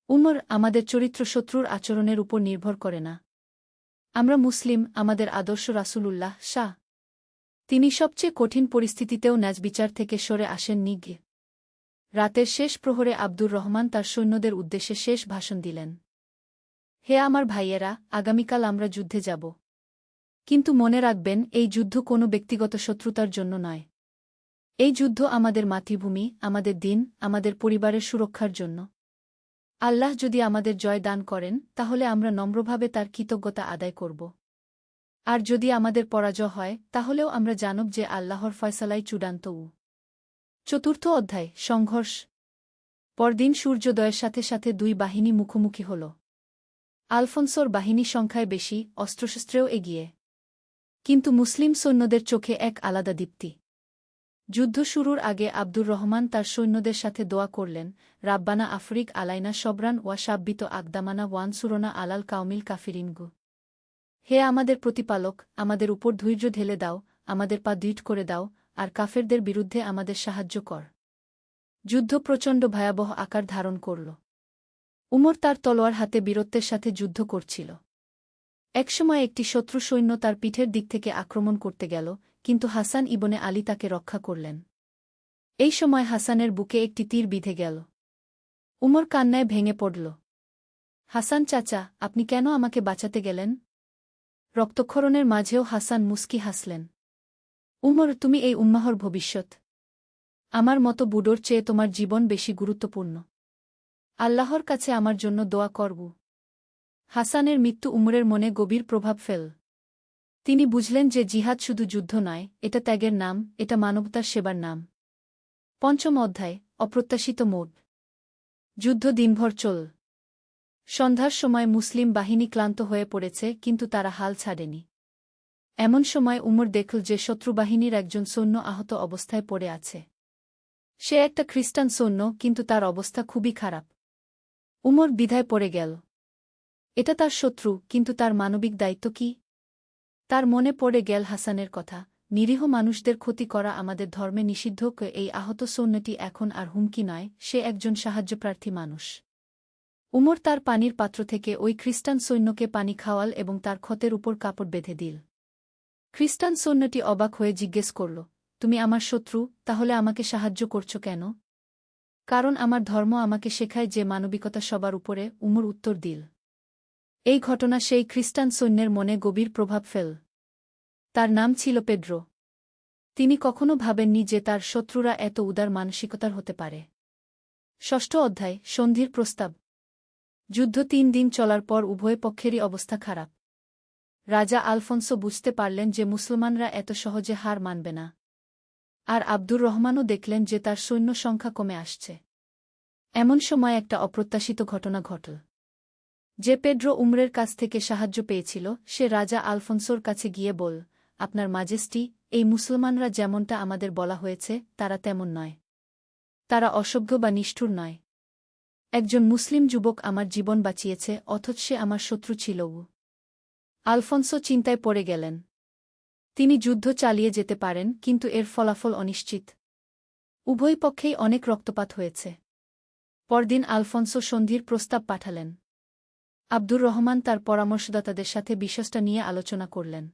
উমর, আমাদের চরিত্র শত্রুর আচরণের উপর নির্ভর করে না। আমরা মুসলিম, আমাদের আদর্শ রাসূলুল্লাহ শাহ। তিনি সবচেয়ে কঠিন পরিস্থিতিতেও ন্যায় বিচার থেকে সরে আসেননি। রাতের শেষ প্রহরে আব্দুর রহমান তার সৈন্যদের উদ্দেশ্যে শেষ ভাষণ দিলেন। হে আমার ভাইয়েরা, আগামীকাল আমরা যুদ্ধে যাব। কিন্তু মনে রাখবেন, এই যুদ্ধ কোনো ব্যক্তিগত শত্রুতার জন্য নয়। এই যুদ্ধ আমাদের মাতৃভূমি, আমাদের দিন, আমাদের পরিবারের সুরক্ষার জন্য। আল্লাহ যদি আমাদের জয় দান করেন, তাহলে আমরা নম্রভাবে তার কৃতজ্ঞতা আদায় করব। আর যদি আমাদের পরাজয় হয়, তাহলেও আমরা জানব যে আল্লাহর ফয়সালাই চূড়ান্ত। চতুর্থ অধ্যায় সংঘর্ষ। পরদিন সূর্যোদয়ের সাথে সাথে দুই বাহিনী মুখোমুখি হল। আলফোনসোর বাহিনী সংখ্যায় বেশি, অস্ত্রশস্ত্রেও এগিয়ে। কিন্তু মুসলিম সৈন্যদের চোখে এক আলাদা দীপ্তি। যুদ্ধ শুরুর আগে আব্দুর রহমান তার সৈন্যদের সাথে দোয়া করলেন, রাব্বানা আফরিক আলাইনা সবরান ওয়া সাব্বিত আকদামানা ওয়ানসুরনা আলাল কাউমিল কাফিরিনগু। হে আমাদের প্রতিপালক, আমাদের উপর ধৈর্য ঢেলে দাও, আমাদের পা দৃঢ় করে দাও, আর কাফেরদের বিরুদ্ধে আমাদের সাহায্য কর। যুদ্ধ প্রচণ্ড ভয়াবহ আকার ধারণ করল। উমর তার তলোয়ার হাতে বীরত্বের সাথে যুদ্ধ করছিল। একসময় একটি শত্রু সৈন্য তার পিঠের দিক থেকে আক্রমণ করতে গেল, কিন্তু হাসান ইবনে আলী তাকে রক্ষা করলেন। এই সময় হাসানের বুকে একটি তীর বিঁধে গেল। উমর কান্নায় ভেঙে পড়ল। হাসান চাচা, আপনি কেন আমাকে বাঁচাতে গেলেন? রক্তক্ষরণের মাঝেও হাসান মুস্কি হাসলেন। উমর, তুমি এই উম্মাহর ভবিষ্যৎ। আমার মতো বুড়োর চেয়ে তোমার জীবন বেশি গুরুত্বপূর্ণ। আল্লাহর কাছে আমার জন্য দোয়া করব। হাসানের মৃত্যু উমরের মনে গভীর প্রভাব ফেল। তিনি বুঝলেন যে জিহাদ শুধু যুদ্ধ নয়, এটা ত্যাগের নাম, এটা মানবতার সেবার নাম। পঞ্চম অধ্যায় অপ্রত্যাশিত মোড। যুদ্ধ দিনভর চল। সন্ধ্যার সময় মুসলিম বাহিনী ক্লান্ত হয়ে পড়েছে, কিন্তু তারা হাল ছাড়েনি। এমন সময় উমর দেখল যে শত্রুবাহিনীর একজন সৈন্য আহত অবস্থায় পড়ে আছে। সে একটা খ্রিস্টান সৈন্য, কিন্তু তার অবস্থা খুবই খারাপ। উমর দ্বিধায় পড়ে গেল। এটা তার শত্রু, কিন্তু তার মানবিক দায়িত্ব কি? তার মনে পড়ে গেল হাসানের কথা, নিরীহ মানুষদের ক্ষতি করা আমাদের ধর্মে নিষিদ্ধ। এই আহত সৈন্যটি এখন আর হুমকি নয়, সে একজন সাহায্যপ্রার্থী মানুষ। উমর তার পানির পাত্র থেকে ওই খ্রিস্টান সৈন্যকে পানি খাওয়াল এবং তার ক্ষতের উপর কাপড় বেঁধে দিল। খ্রিস্টান সৈন্যটি অবাক হয়ে জিজ্ঞেস করল, তুমি আমার শত্রু, তাহলে আমাকে সাহায্য করছ কেন? কারণ আমার ধর্ম আমাকে শেখায় যে মানবিকতা সবার উপরে, উমর উত্তর দিল। এই ঘটনা সেই খ্রিস্টান সৈন্যের মনে গভীর প্রভাব ফেল। তার নাম ছিল পেড্রো। তিনি কখনো ভাবেননি যে তার শত্রুরা এত উদার মানসিকতার হতে পারে। ষষ্ঠ অধ্যায় সন্ধির প্রস্তাব। যুদ্ধ 3 দিন চলার পর উভয় পক্ষেরই অবস্থা খারাপ। রাজা আলফোনসো বুঝতে পারলেন যে মুসলমানরা এত সহজে হার মানবে না। আর আব্দুর রহমানও দেখলেন যে তার সৈন্য সংখ্যা কমে আসছে। এমন সময় একটা অপ্রত্যাশিত ঘটনা ঘটল। যে পেড্রো উমরের কাছ থেকে সাহায্য পেয়েছিল, সে রাজা আলফোনসোর কাছে গিয়ে বল, আপনার ম্যাজেস্টি, এই মুসলমানরা যেমনটা আমাদের বলা হয়েছে, তারা তেমন নয়। তারা অসভ্য বা নিষ্ঠুর নয়। একজন মুসলিম যুবক আমার জীবন বাঁচিয়েছে, অথচ সে আমার শত্রু ছিল। আলফোনসো চিন্তায় পড়ে গেলেন। তিনি যুদ্ধ চালিয়ে যেতে পারেন, কিন্তু এর ফলাফল অনিশ্চিত। উভয় পক্ষেই অনেক রক্তপাত হয়েছে। পরদিন আলফোনসো সন্ধির প্রস্তাব পাঠালেন। আব্দুর রহমান তার পরামর্শদাতাদের সাথে বিষয়টা নিয়ে আলোচনা করলেন।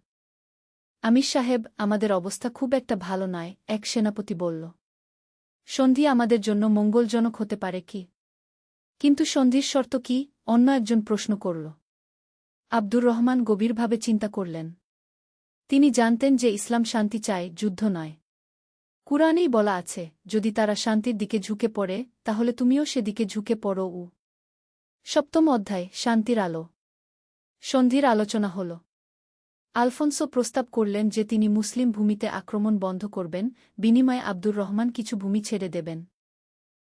আমির সাহেব, আমাদের অবস্থা খুব একটা ভালো নয়, এক সেনাপতি বলল। সন্ধি আমাদের জন্য মঙ্গলজনক হতে পারে কি? কিন্তু সন্ধির শর্ত কি? অন্য একজন প্রশ্ন করল। আব্দুর রহমান গভীরভাবে চিন্তা করলেন। তিনি জানতেন যে ইসলাম শান্তি চায়, যুদ্ধ নয়। কুরআনেই বলা আছে, যদি তারা শান্তির দিকে ঝুঁকে পড়ে, তাহলে তুমিও সেদিকে ঝুঁকে পড়ো। সপ্তম অধ্যায় শান্তির আলো। সন্ধির আলোচনা হল। আলফোন্সো প্রস্তাব করলেন যে তিনি মুসলিম ভূমিতে আক্রমণ বন্ধ করবেন, বিনিময়ে আব্দুর রহমান কিছু ভূমি ছেড়ে দেবেন।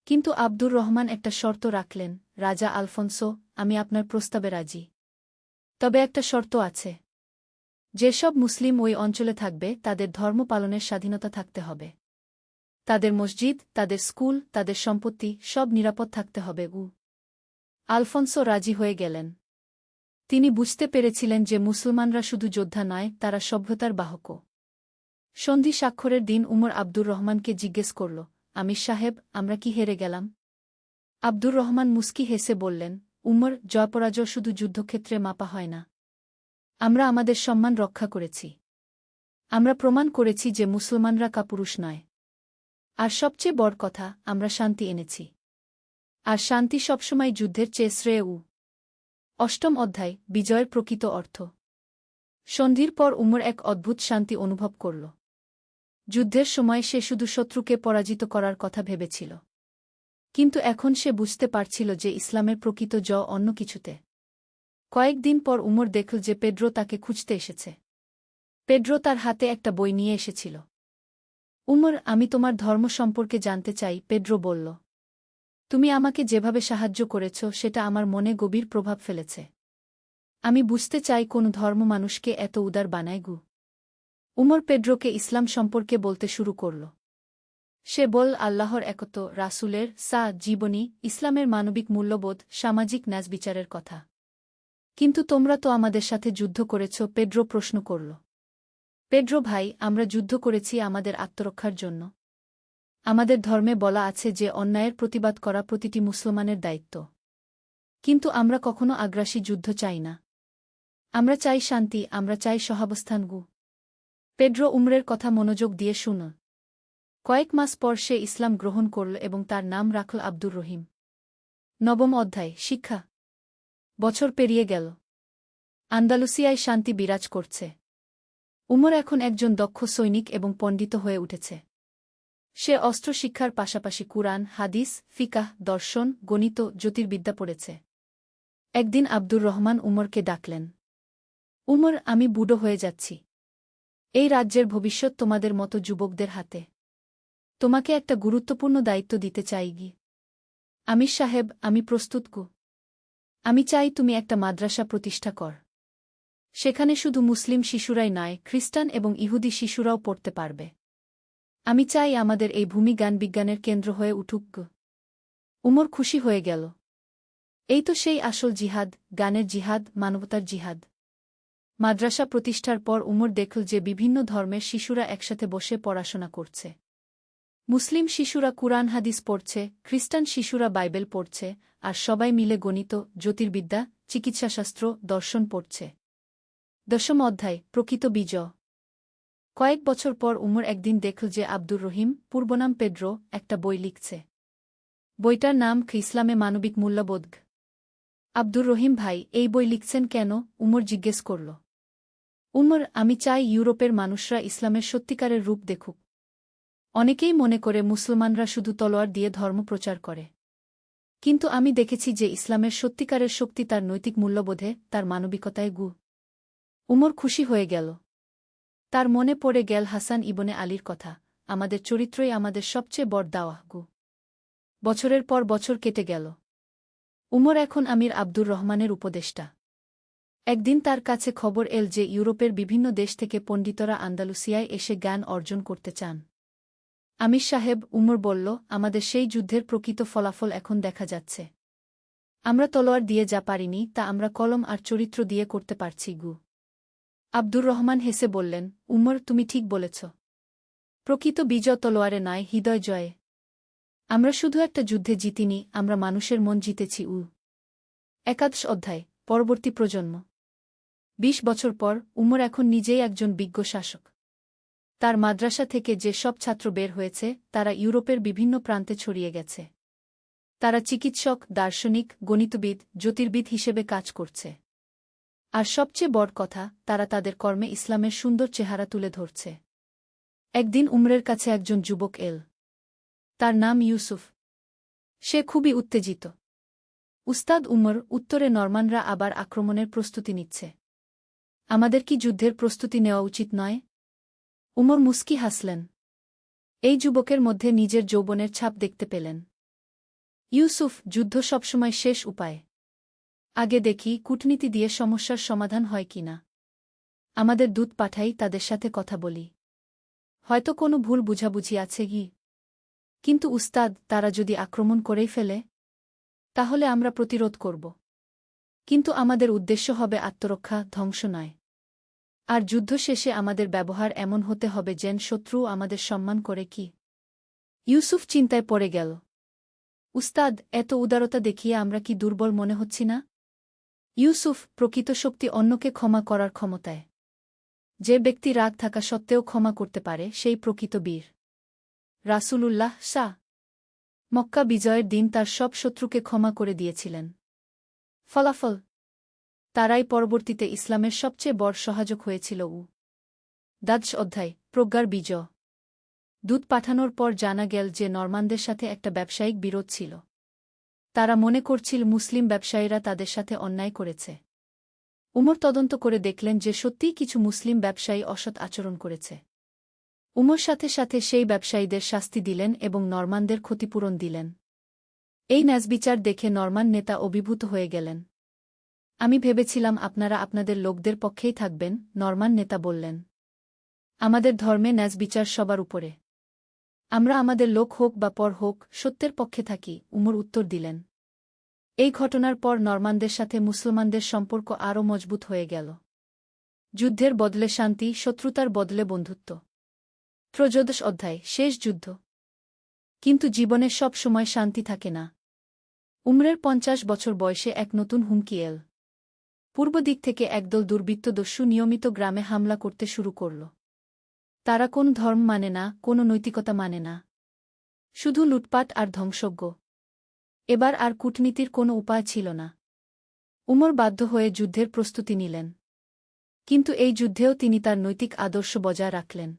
কিন্তু আব্দুর রহমান একটা শর্ত রাখলেন, রাজা আলফোন্সো, আমি আপনার প্রস্তাবে রাজি। তবে একটা শর্ত আছে। যেসব মুসলিম ওই অঞ্চলে থাকবে তাদের ধর্ম পালনের স্বাধীনতা থাকতে হবে। তাদের মসজিদ, তাদের স্কুল, তাদের সম্পত্তি সব নিরাপদ থাকতে হবে। আলফোন্সো রাজি হয়ে গেলেন। তিনি বুঝতে পেরেছিলেন যে মুসলমানরা শুধু যোদ্ধা নয়, তারা সভ্যতার বাহকও। সন্ধি স্বাক্ষরের দিন উমর আব্দুর রহমানকে জিজ্ঞেস করল, আমির সাহেব, আমরা কি হেরে গেলাম? আব্দুর রহমান মুস্কি হেসে বললেন, উমর, জয়পরাজয় শুধু যুদ্ধক্ষেত্রে মাপা হয় না। আমরা আমাদের সম্মান রক্ষা করেছি। আমরা প্রমাণ করেছি যে মুসলমানরা কাপুরুষ নয়। আর সবচেয়ে বড় কথা, আমরা শান্তি এনেছি। আর শান্তি সবসময় যুদ্ধের চেয়ে শ্রেয়। অষ্টম অধ্যায়, বিজয়ের প্রকৃত অর্থ। সন্ধির পর উমর এক অদ্ভুত শান্তি অনুভব করল। যুদ্ধের সময় সে শুধু শত্রুকে পরাজিত করার কথা ভেবেছিল। কিন্তু এখন সে বুঝতে পারছিল যে ইসলামের প্রকৃত জয় অন্য কিছুতে। কয়েকদিন পর উমর দেখল যে পেড্রো তাকে খুঁজতে এসেছে। পেড্রো তার হাতে একটা বই নিয়ে এসেছিল। উমর, আমি তোমার ধর্ম সম্পর্কে জানতে চাই, পেড্রো বলল। তুমি আমাকে যেভাবে সাহায্য করেছ সেটা আমার মনে গভীর প্রভাব ফেলেছে। আমি বুঝতে চাই কোন ধর্ম মানুষকে এত উদার বানায়। উমর পেড্রোকে ইসলাম সম্পর্কে বলতে শুরু করল। সে বল আল্লাহর একত্ব, রাসূলের জীবনী, ইসলামের মানবিক মূল্যবোধ, সামাজিক ন্যায়বিচারের কথা। কিন্তু তোমরা তো আমাদের সাথে যুদ্ধ করেছ, পেড্রো প্রশ্ন করল। পেড্রো ভাই, আমরা যুদ্ধ করেছি আমাদের আত্মরক্ষার জন্য। আমাদের ধর্মে বলা আছে যে অন্যায়ের প্রতিবাদ করা প্রতিটি মুসলমানের দায়িত্ব। কিন্তু আমরা কখনো আগ্রাসী যুদ্ধ চাই না। আমরা চাই শান্তি, আমরা চাই সহাবস্থান। পেড্রো উমরের কথা মনোযোগ দিয়ে শুনল। কয়েক মাস পর সে ইসলাম গ্রহণ করল এবং তার নাম রাখল আব্দুর রহিম। নবম অধ্যায়, শিক্ষা। বছর পেরিয়ে গেল। আন্দালুসিয়ায় শান্তি বিরাজ করছে। উমর এখন একজন দক্ষ সৈনিক এবং পণ্ডিত হয়ে উঠেছে। সে অস্ত্র শিক্ষার পাশাপাশি কুরআন, হাদিস, ফিকাহ, দর্শন, গণিত, জ্যোতির্বিদ্যা পড়েছে। একদিন আব্দুর রহমান উমরকে ডাকলেন। উমর, আমি বুড়ো হয়ে যাচ্ছি। এই রাজ্যের ভবিষ্যৎ তোমাদের মতো যুবকদের হাতে। তোমাকে একটা গুরুত্বপূর্ণ দায়িত্ব দিতে চাই। আমির সাহেব, আমি প্রস্তুত। আমি চাই তুমি একটা মাদ্রাসা প্রতিষ্ঠা কর। সেখানে শুধু মুসলিম শিশুরাই নয়, খ্রিস্টান এবং ইহুদি শিশুরাও পড়তে পারবে। আমি চাই আমাদের এই ভূমি জ্ঞান বিজ্ঞানের কেন্দ্র হয়ে উঠুক। উমর খুশি হয়ে গেল। এই তো সেই আসল জিহাদ, জ্ঞানের জিহাদ, মানবতার জিহাদ। মাদ্রাসা প্রতিষ্ঠার পর উমর দেখল যে বিভিন্ন ধর্মের শিশুরা একসাথে বসে পড়াশোনা করছে। মুসলিম শিশুরা কুরআন হাদিস পড়ছে, খ্রিস্টান শিশুরা বাইবেল পড়ছে, আর সবাই মিলে গণিত, জ্যোতির্বিদ্যা, চিকিৎসাশাস্ত্র, দর্শন পড়ছে। দশম অধ্যায়, প্রকৃত বিজয়। কয়েক বছর পর উমর একদিন দেখল যে আব্দুর রহিম, পূর্বনাম পেড্রো, একটা বই লিখছে। বইটার নাম ইসলামে মানবিক মূল্যবোধ। আব্দুর রহিম ভাই, এই বই লিখছেন কেন? উমর জিজ্ঞেস করল। উমর, আমি চাই ইউরোপের মানুষরা ইসলামের সত্যিকারের রূপ দেখুক। অনেকেই মনে করে মুসলমানরা শুধু তলোয়ার দিয়ে ধর্ম প্রচার করে। কিন্তু আমি দেখেছি যে ইসলামের সত্যিকারের শক্তি তার নৈতিক মূল্যবোধে, তার মানবিকতায়। উমর খুশি হয়ে গেল। তার মনে পড়ে গেল হাসান ইবনে আলীর কথা, আমাদের চরিত্রই আমাদের সবচেয়ে বড় দাওয়াহ। বছরের পর বছর কেটে গেল। উমর এখন আমির আব্দুর রহমানের উপদেষ্টা। একদিন তার কাছে খবর এল যে ইউরোপের বিভিন্ন দেশ থেকে পণ্ডিতরা আন্দালুসিয়ায় এসে জ্ঞান অর্জন করতে চান। আমির সাহেব, উমর বলল, আমাদের সেই যুদ্ধের প্রকৃত ফলাফল এখন দেখা যাচ্ছে। আমরা তলোয়ার দিয়ে যা পারিনি তা আমরা কলম আর চরিত্র দিয়ে করতে পারছি। আব্দুর রহমান হেসে বললেন, উমর, তুমি ঠিক বলেছ। প্রকৃত বিজয় তলোয়ারে নয়, হৃদয় জয়ে। আমরা শুধু একটা যুদ্ধে জিতিনি, আমরা মানুষের মন জিতেছি। একাদশ অধ্যায়, পরবর্তী প্রজন্ম। ২০ বছর পর উমর এখন নিজেই একজন বিজ্ঞ শাসক। তার মাদ্রাসা থেকে যে সব ছাত্র বের হয়েছে তারা ইউরোপের বিভিন্ন প্রান্তে ছড়িয়ে গেছে। তারা চিকিৎসক, দার্শনিক, গণিতবিদ, জ্যোতির্বিদ হিসেবে কাজ করছে। আর সবচেয়ে বড় কথা, তারা তাদের কর্মে ইসলামের সুন্দর চেহারা তুলে ধরছে। একদিন উমরের কাছে একজন যুবক এল। তার নাম ইউসুফ। সে খুবই উত্তেজিত। উস্তাদ উমর, উত্তরে নরমানরা আবার আক্রমণের প্রস্তুতি নিচ্ছে। আমাদের কি যুদ্ধের প্রস্তুতি নেওয়া উচিত নয়? উমর মুস্কি হাসলেন। এই যুবকের মধ্যে নিজের যৌবনের ছাপ দেখতে পেলেন। ইউসুফ, যুদ্ধ সবসময় শেষ উপায়। আগে দেখি কূটনীতি দিয়ে সমস্যার সমাধান হয় কিনা। আমাদের দূত পাঠাই, তাদের সাথে কথা বলি। হয়তো কোনো ভুল বুঝাবুঝি আছে কি। কিন্তু উস্তাদ, তারা যদি আক্রমণ করেই ফেলে? তাহলে আমরা প্রতিরোধ করব। কিন্তু আমাদের উদ্দেশ্য হবে আত্মরক্ষা, ধ্বংস নয়। আর যুদ্ধ শেষে আমাদের ব্যবহার এমন হতে হবে যেন শত্রু আমাদের সম্মান করে কি। ইউসুফ চিন্তায় পড়ে গেল। উস্তাদ, এত উদারতা দেখিয়ে আমরা কি দুর্বল মনে হচ্ছি না? ইউসুফ, প্রকৃত শক্তি অন্যকে ক্ষমা করার ক্ষমতায়। যে ব্যক্তি রাগ থাকা সত্ত্বেও ক্ষমা করতে পারে সেই প্রকৃত বীর। রাসূলুল্লাহ সা মক্কা বিজয়ের দিন তার সব শত্রুকে ক্ষমা করে দিয়েছিলেন। ফলাফল, তারাই পরবর্তীতে ইসলামের সবচেয়ে বড় সহায়ক হয়েছিল। দ্বাদশ অধ্যায়, প্রজ্ঞার বীজ। দূত পাঠানোর পর জানা গেল যে নরমানদের সাথে একটা ব্যবসায়িক বিরোধ ছিল। তারা মনে করছিল মুসলিম ব্যবসায়ীরা তাদের সাথে অন্যায় করেছে। উমর তদন্ত করে দেখলেন যে সত্যিই কিছু মুসলিম ব্যবসায়ী অসৎ আচরণ করেছে। উমর সাথে সাথে সেই ব্যবসায়ীদের শাস্তি দিলেন এবং নরমানদের ক্ষতিপূরণ দিলেন। এই ন্যায়বিচার দেখে নরমান নেতা অভিভূত হয়ে গেলেন। আমি ভেবেছিলাম আপনারা আপনাদের লোকদের পক্ষেই থাকবেন, নরমান নেতা বললেন। আমাদের ধর্মে ন্যায়বিচার সবার উপরে। আমরা আমাদের লোক হোক বা পর হোক, সত্যের পক্ষে থাকি, উমর উত্তর দিলেন। এই ঘটনার পর নরমানদের সাথে মুসলমানদের সম্পর্ক আরও মজবুত হয়ে গেল। যুদ্ধের বদলে শান্তি, শত্রুতার বদলে বন্ধুত্ব। ত্রয়োদশ অধ্যায়, শেষ যুদ্ধ। কিন্তু জীবনে সব সময় শান্তি থাকে না। উমরের 50 বছর বয়সে এক নতুন হুমকি এল। পূর্ব দিক থেকে একদল দুর্বৃত্ত দস্যু নিয়মিত গ্রামে হামলা করতে শুরু করল। তারা কোন ধর্ম মানে না, কোনো নৈতিকতা মানে না। শুধু লুটপাট আর ধ্বংসজ্ঞ। এবার আর কূটনীতির কোনো উপায় ছিল না। উমর বাধ্য হয়ে যুদ্ধের প্রস্তুতি নিলেন। কিন্তু এই যুদ্ধেও তিনি তার নৈতিক আদর্শ বজায় রাখলেন।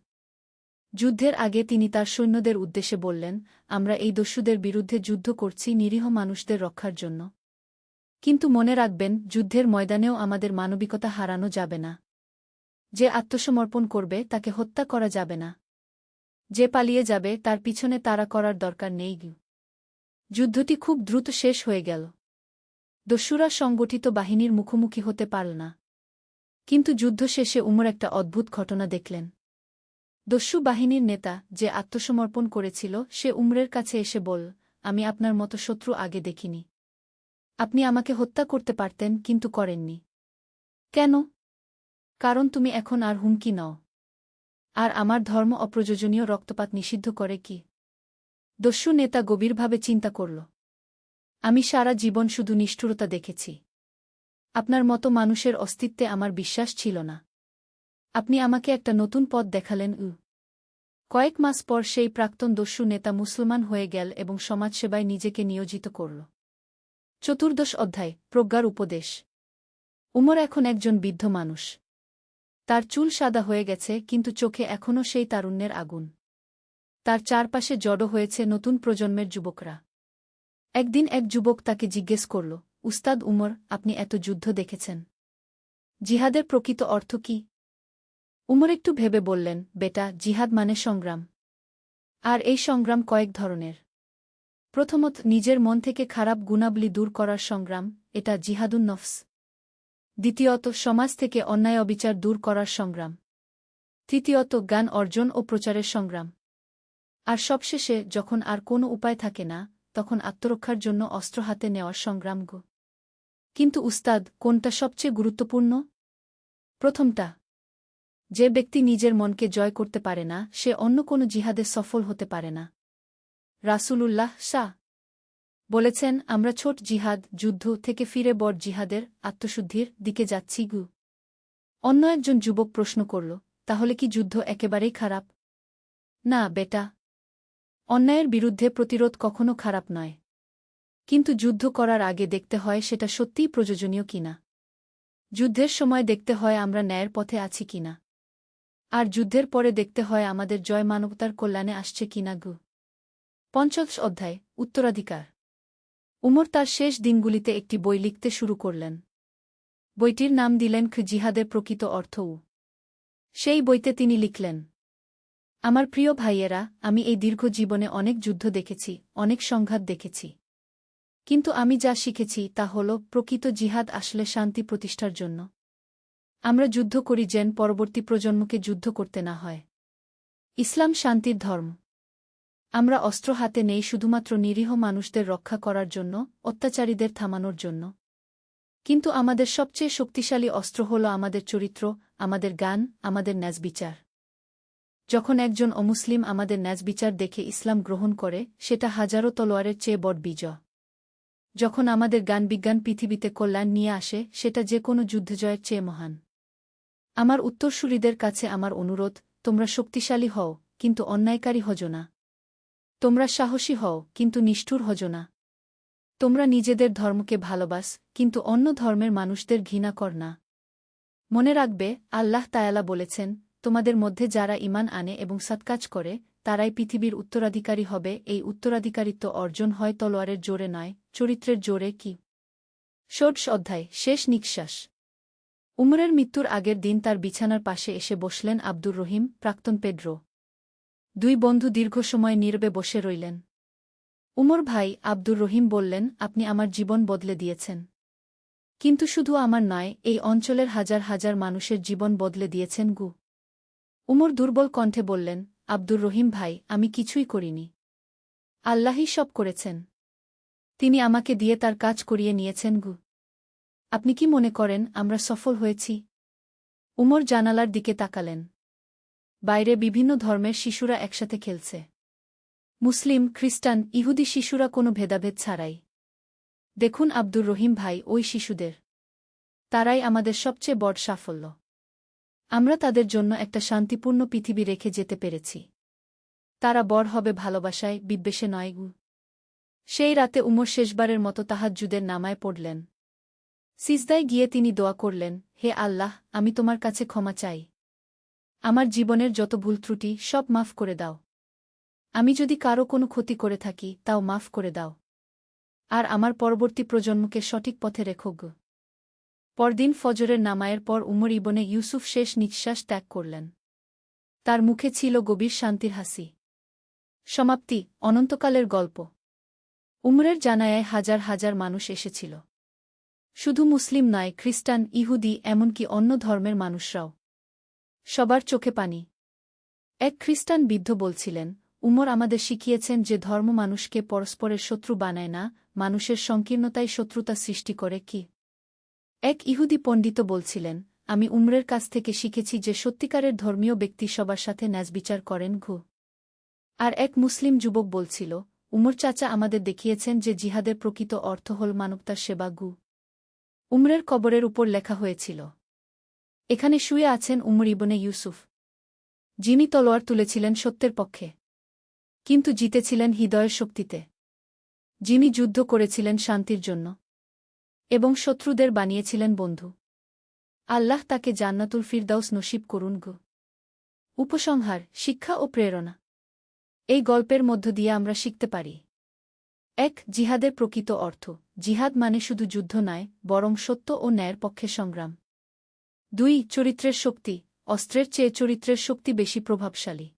যুদ্ধের আগে তিনি তার সৈন্যদের উদ্দেশ্যে বললেন, আমরা এই দস্যুদের বিরুদ্ধে যুদ্ধ করছি নিরীহ মানুষদের রক্ষার জন্য। কিন্তু মনে রাখবেন, যুদ্ধের ময়দানেও আমাদের মানবিকতা হারানো যাবে না। যে আত্মসমর্পণ করবে তাকে হত্যা করা যাবে না। যে পালিয়ে যাবে তার পিছনে তাড়া করার দরকার নেই। যুদ্ধটি খুব দ্রুত শেষ হয়ে গেল। দস্যুরা সংগঠিত বাহিনীর মুখোমুখি হতে পারল না। কিন্তু যুদ্ধ শেষে উমর একটা অদ্ভুত ঘটনা দেখলেন। দস্যু বাহিনীর নেতা, যে আত্মসমর্পণ করেছিল, সে উমরের কাছে এসে বলল, আমি আপনার মতো শত্রু আগে দেখিনি। আপনি আমাকে হত্যা করতে পারতেন, কিন্তু করেননি। কেন? কারণ তুমি এখন আর হুমকি নও। আর আমার ধর্ম অপ্রয়োজনীয় রক্তপাত নিষিদ্ধ করে কি? দস্যু নেতা গভীরভাবে চিন্তা করল। আমি সারা জীবন শুধু নিষ্ঠুরতা দেখেছি। আপনার মতো মানুষের অস্তিত্বে আমার বিশ্বাস ছিল না। আপনি আমাকে একটা নতুন পথ দেখালেন। কয়েক মাস পর সেই প্রাক্তন দস্যু নেতা মুসলমান হয়ে গেল এবং সমাজসেবায় নিজেকে নিয়োজিত করল। চতুর্দশ অধ্যায়, প্রজ্ঞার উপদেশ। উমর এখন একজন বৃদ্ধ মানুষ। তার চুল সাদা হয়ে গেছে, কিন্তু চোখে এখনও সেই তারুণ্যের আগুন। তার চারপাশে জড়ো হয়েছে নতুন প্রজন্মের যুবকরা। একদিন এক যুবক তাকে জিজ্ঞেস করল, উস্তাদ উমর, আপনি এত যুদ্ধ দেখেছেন। জিহাদের প্রকৃত অর্থ কি? উমর একটু ভেবে বললেন, বেটা, জিহাদ মানে সংগ্রাম। আর এই সংগ্রাম কয়েক ধরনের। প্রথমত, নিজের মন থেকে খারাপ গুণাবলী দূর করার সংগ্রাম, এটা জিহাদুন নফস। দ্বিতীয়ত, সমাজ থেকে অন্যায় অবিচার দূর করার সংগ্রাম। তৃতীয়ত, জ্ঞান অর্জন ও প্রচারের সংগ্রাম। আর সবশেষে, যখন আর কোনো উপায় থাকে না, তখন আত্মরক্ষার জন্য অস্ত্র হাতে নেওয়ার সংগ্রাম। কিন্তু উস্তাদ, কোনটা সবচেয়ে গুরুত্বপূর্ণ? প্রথমটা। যে ব্যক্তি নিজের মনকে জয় করতে পারে না, সে অন্য কোনো জিহাদে সফল হতে পারে না। রাসূলুল্লাহ সা বলেছেন, আমরা ছোট জিহাদ, যুদ্ধ থেকে ফিরে বড় জিহাদের, আত্মশুদ্ধির দিকে যাচ্ছি। অন্য একজন যুবক প্রশ্ন করল, তাহলে কি যুদ্ধ একেবারেই খারাপ? না বেটা। অন্যায়ের বিরুদ্ধে প্রতিরোধ কখনো খারাপ নয়। কিন্তু যুদ্ধ করার আগে দেখতে হয় সেটা সত্যিই প্রয়োজনীয় কিনা। যুদ্ধের সময় দেখতে হয় আমরা ন্যায়ের পথে আছি কিনা। আর যুদ্ধের পরে দেখতে হয় আমাদের জয় মানবতার কল্যাণে আসছে কিনা। পঞ্চদশ অধ্যায়, উত্তরাধিকার। উমর তার শেষ দিনগুলিতে একটি বই লিখতে শুরু করলেন। বইটির নাম দিলেন জিহাদের প্রকৃত অর্থও। সেই বইতে তিনি লিখলেন, আমার প্রিয় ভাইয়েরা, আমি এই দীর্ঘ জীবনে অনেক যুদ্ধ দেখেছি, অনেক সংঘাত দেখেছি। কিন্তু আমি যা শিখেছি তা হল প্রকৃত জিহাদ আসলে শান্তি প্রতিষ্ঠার জন্য। আমরা যুদ্ধ করি যেন পরবর্তী প্রজন্মকে যুদ্ধ করতে না হয়। ইসলাম শান্তির ধর্ম। আমরা অস্ত্র হাতে নেই শুধুমাত্র নিরীহ মানুষদের রক্ষা করার জন্য, অত্যাচারীদের থামানোর জন্য। কিন্তু আমাদের সবচেয়ে শক্তিশালী অস্ত্র হল আমাদের চরিত্র, আমাদের জ্ঞান, আমাদের ন্যায়বিচার। যখন একজন অমুসলিম আমাদের ন্যায়বিচার দেখে ইসলাম গ্রহণ করে, সেটা হাজারো তলোয়ারের চেয়ে বড় বিজয়। যখন আমাদের জ্ঞান-বিজ্ঞান পৃথিবীতে কল্যাণ নিয়ে আসে, সেটা যে কোনো যুদ্ধজয়ের চেয়ে মহান। আমার উত্তরসূরিদের কাছে আমার অনুরোধ, তোমরা শক্তিশালী হও, কিন্তু অন্যায়কারী হজো না। তোমরা সাহসী হও, কিন্তু নিষ্ঠুর হজো না। তোমরা নিজেদের ধর্মকে ভালোবাস, কিন্তু অন্য ধর্মের মানুষদের ঘৃণা কর না। মনে রাখবে, আল্লাহ তায়ালা বলেছেন, তোমাদের মধ্যে যারা ঈমান আনে এবং সৎকাজ করে, তারাই পৃথিবীর উত্তরাধিকারী হবে। এই উত্তরাধিকারিত্ব অর্জন হয় তলোয়ারের জোরে নয়, চরিত্রের জোরে। কি? ষোড়শ অধ্যায়, শেষ নিঃশ্বাস। উমরের মৃত্যুর আগের দিন তার বিছানার পাশে এসে বসলেন আব্দুর রহিম, প্রাক্তন পেড্রো। দুই বন্ধু দীর্ঘ সময় নীরবে বসে রইলেন। উমর ভাই, আব্দুর রহিম বললেন, আপনি আমার জীবন বদলে দিয়েছেন। কিন্তু শুধু আমার নয়, এই অঞ্চলের হাজার হাজার মানুষের জীবন বদলে দিয়েছেন গু। উমর দুর্বল কণ্ঠে বললেন, আব্দুর রহিম ভাই, আমি কিছুই করিনি। আল্লাহই সব করেছেন। তিনি আমাকে দিয়ে তার কাজ করিয়ে নিয়েছেন গু। আপনি কি মনে করেন আমরা সফল হয়েছি? উমর জানালার দিকে তাকালেন। বাইরে বিভিন্ন ধর্মের শিশুরা একসাথে খেলছে। মুসলিম, খ্রিস্টান, ইহুদি শিশুরা কোনো ভেদাভেদ ছাড়াই। দেখুন আব্দুর রহিম ভাই, ওই শিশুদের। তারাই আমাদের সবচেয়ে বড় সাফল্য। আমরা তাদের জন্য একটা শান্তিপূর্ণ পৃথিবী রেখে যেতে পেরেছি। তারা বড় হবে ভালোবাসায়, বিদ্বেষে নয় গু। সেই রাতে উমর শেষবারের মতো তাহাজ্জুদের নামায় পড়লেন। সিজদায় গিয়ে তিনি দোয়া করলেন, হে আল্লাহ, আমি তোমার কাছে ক্ষমা চাই। আমার জীবনের যত ভুল ত্রুটি সব মাফ করে দাও। আমি যদি কারো কোনো ক্ষতি করে থাকি, তাও মাফ করে দাও। আর আমার পরবর্তী প্রজন্মকে সঠিক পথে রেখো গো। পরদিন ফজরের নামায়ের পর উমর ইবনে ইউসুফ শেষ নিঃশ্বাস ত্যাগ করলেন। তার মুখে ছিল গভীর শান্তির হাসি। সমাপ্তি, অনন্তকালের গল্প। উমরের জানায়ায় হাজার হাজার মানুষ এসেছিল। শুধু মুসলিম নয়, খ্রিস্টান, ইহুদি, এমনকি অন্য ধর্মের মানুষরাও। সবার চোখে পানি। এক খ্রিস্টান বৃদ্ধ বলছিলেন, উমর আমাদের শিখিয়েছেন যে ধর্ম মানুষকে পরস্পরের শত্রু বানায় না, মানুষের সংকীর্ণতায় শত্রুতা সৃষ্টি করে। কি? এক ইহুদি পণ্ডিত বলছিলেন, আমি উমরের কাছ থেকে শিখেছি যে সত্যিকারের ধর্মীয় ব্যক্তি সবার সাথে ন্যায়বিচার করেন ঘু। আর এক মুসলিম যুবক বলছিল, উমর চাচা আমাদের দেখিয়েছেন যে জিহাদের প্রকৃত অর্থ হল মানবতার সেবা গু। উমরের কবরের উপর লেখা হয়েছিল, এখানে শুয়ে আছেন উমর ইবনে ইউসুফ, যিনি তলোয়ার তুলেছিলেন সত্যের পক্ষে, কিন্তু জিতেছিলেন হৃদয়ের শক্তিতে। যিনি যুদ্ধ করেছিলেন শান্তির জন্য এবং শত্রুদের বানিয়েছিলেন বন্ধু। আল্লাহ তাকে জান্নাতুল ফিরদাউস নসিব করুন গো। উপসংহার, শিক্ষা ও প্রেরণা। এই গল্পের মধ্য দিয়ে আমরা শিখতে পারি। ১. জিহাদের প্রকৃত অর্থ। জিহাদ মানে শুধু যুদ্ধ নয়, বরং সত্য ও ন্যায়ের পক্ষে সংগ্রাম। ২. চরিত্রের শক্তি। অস্ত্রের চেয়ে চরিত্রের শক্তি বেশি প্রভাবশালী।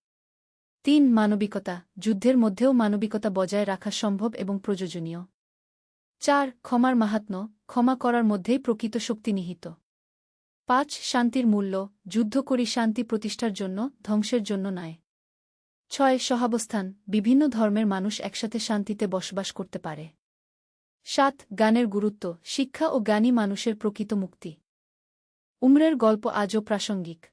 ৩. মানবিকতা। যুদ্ধের মধ্যেও মানবিকতা বজায় রাখা সম্ভব এবং প্রয়োজনীয়। ৪. ক্ষমার মাহাত্ম্য। ক্ষমা করার মধ্যেই প্রকৃত শক্তি নিহিত। ৫. শান্তির মূল্য। যুদ্ধ করি শান্তি প্রতিষ্ঠার জন্য, ধ্বংসের জন্য নয়। ৬. সহাবস্থান। বিভিন্ন ধর্মের মানুষ একসাথে শান্তিতে বসবাস করতে পারে। ৭. জ্ঞানের গুরুত্ব। শিক্ষা ও জ্ঞানী মানুষের প্রকৃত মুক্তি। উমরের গল্প আজও প্রাসঙ্গিক।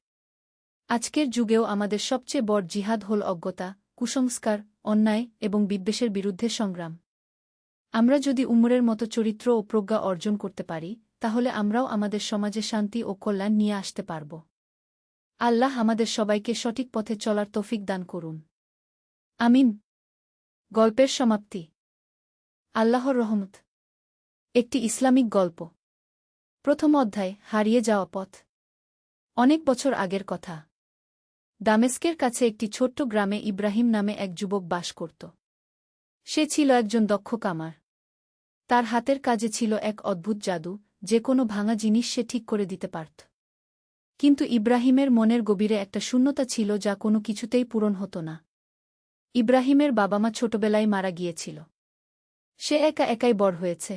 আজকের যুগেও আমাদের সবচেয়ে বড় জিহাদ হল অজ্ঞতা, কুসংস্কার, অন্যায় এবং বিদ্বেষের বিরুদ্ধে সংগ্রাম। আমরা যদি উমরের মতো চরিত্র ও প্রজ্ঞা অর্জন করতে পারি, তাহলে আমরাও আমাদের সমাজে শান্তি ও কল্যাণ নিয়ে আসতে পারব। আল্লাহ আমাদের সবাইকে সঠিক পথে চলার তৌফিক দান করুন। আমিন। গল্পের সমাপ্তি। আল্লাহর রহমত। একটি ইসলামিক গল্প। প্রথম অধ্যায়, হারিয়ে যাওয়া পথ। অনেক বছর আগের কথা। দামেস্কের কাছে একটি ছোট্ট গ্রামে ইব্রাহিম নামে এক যুবক বাস করত। সে ছিল একজন দক্ষ কামার। তার হাতের কাজে ছিল এক অদ্ভুত জাদু, যে কোনো ভাঙা জিনিস সে ঠিক করে দিতে পারত। কিন্তু ইব্রাহিমের মনের গভীরে একটা শূন্যতা ছিল যা কোনো কিছুতেই পূরণ হতো না। ইব্রাহিমের বাবা-মা ছোটবেলায় মারা গিয়েছিল। সে একা একাই বড় হয়েছে।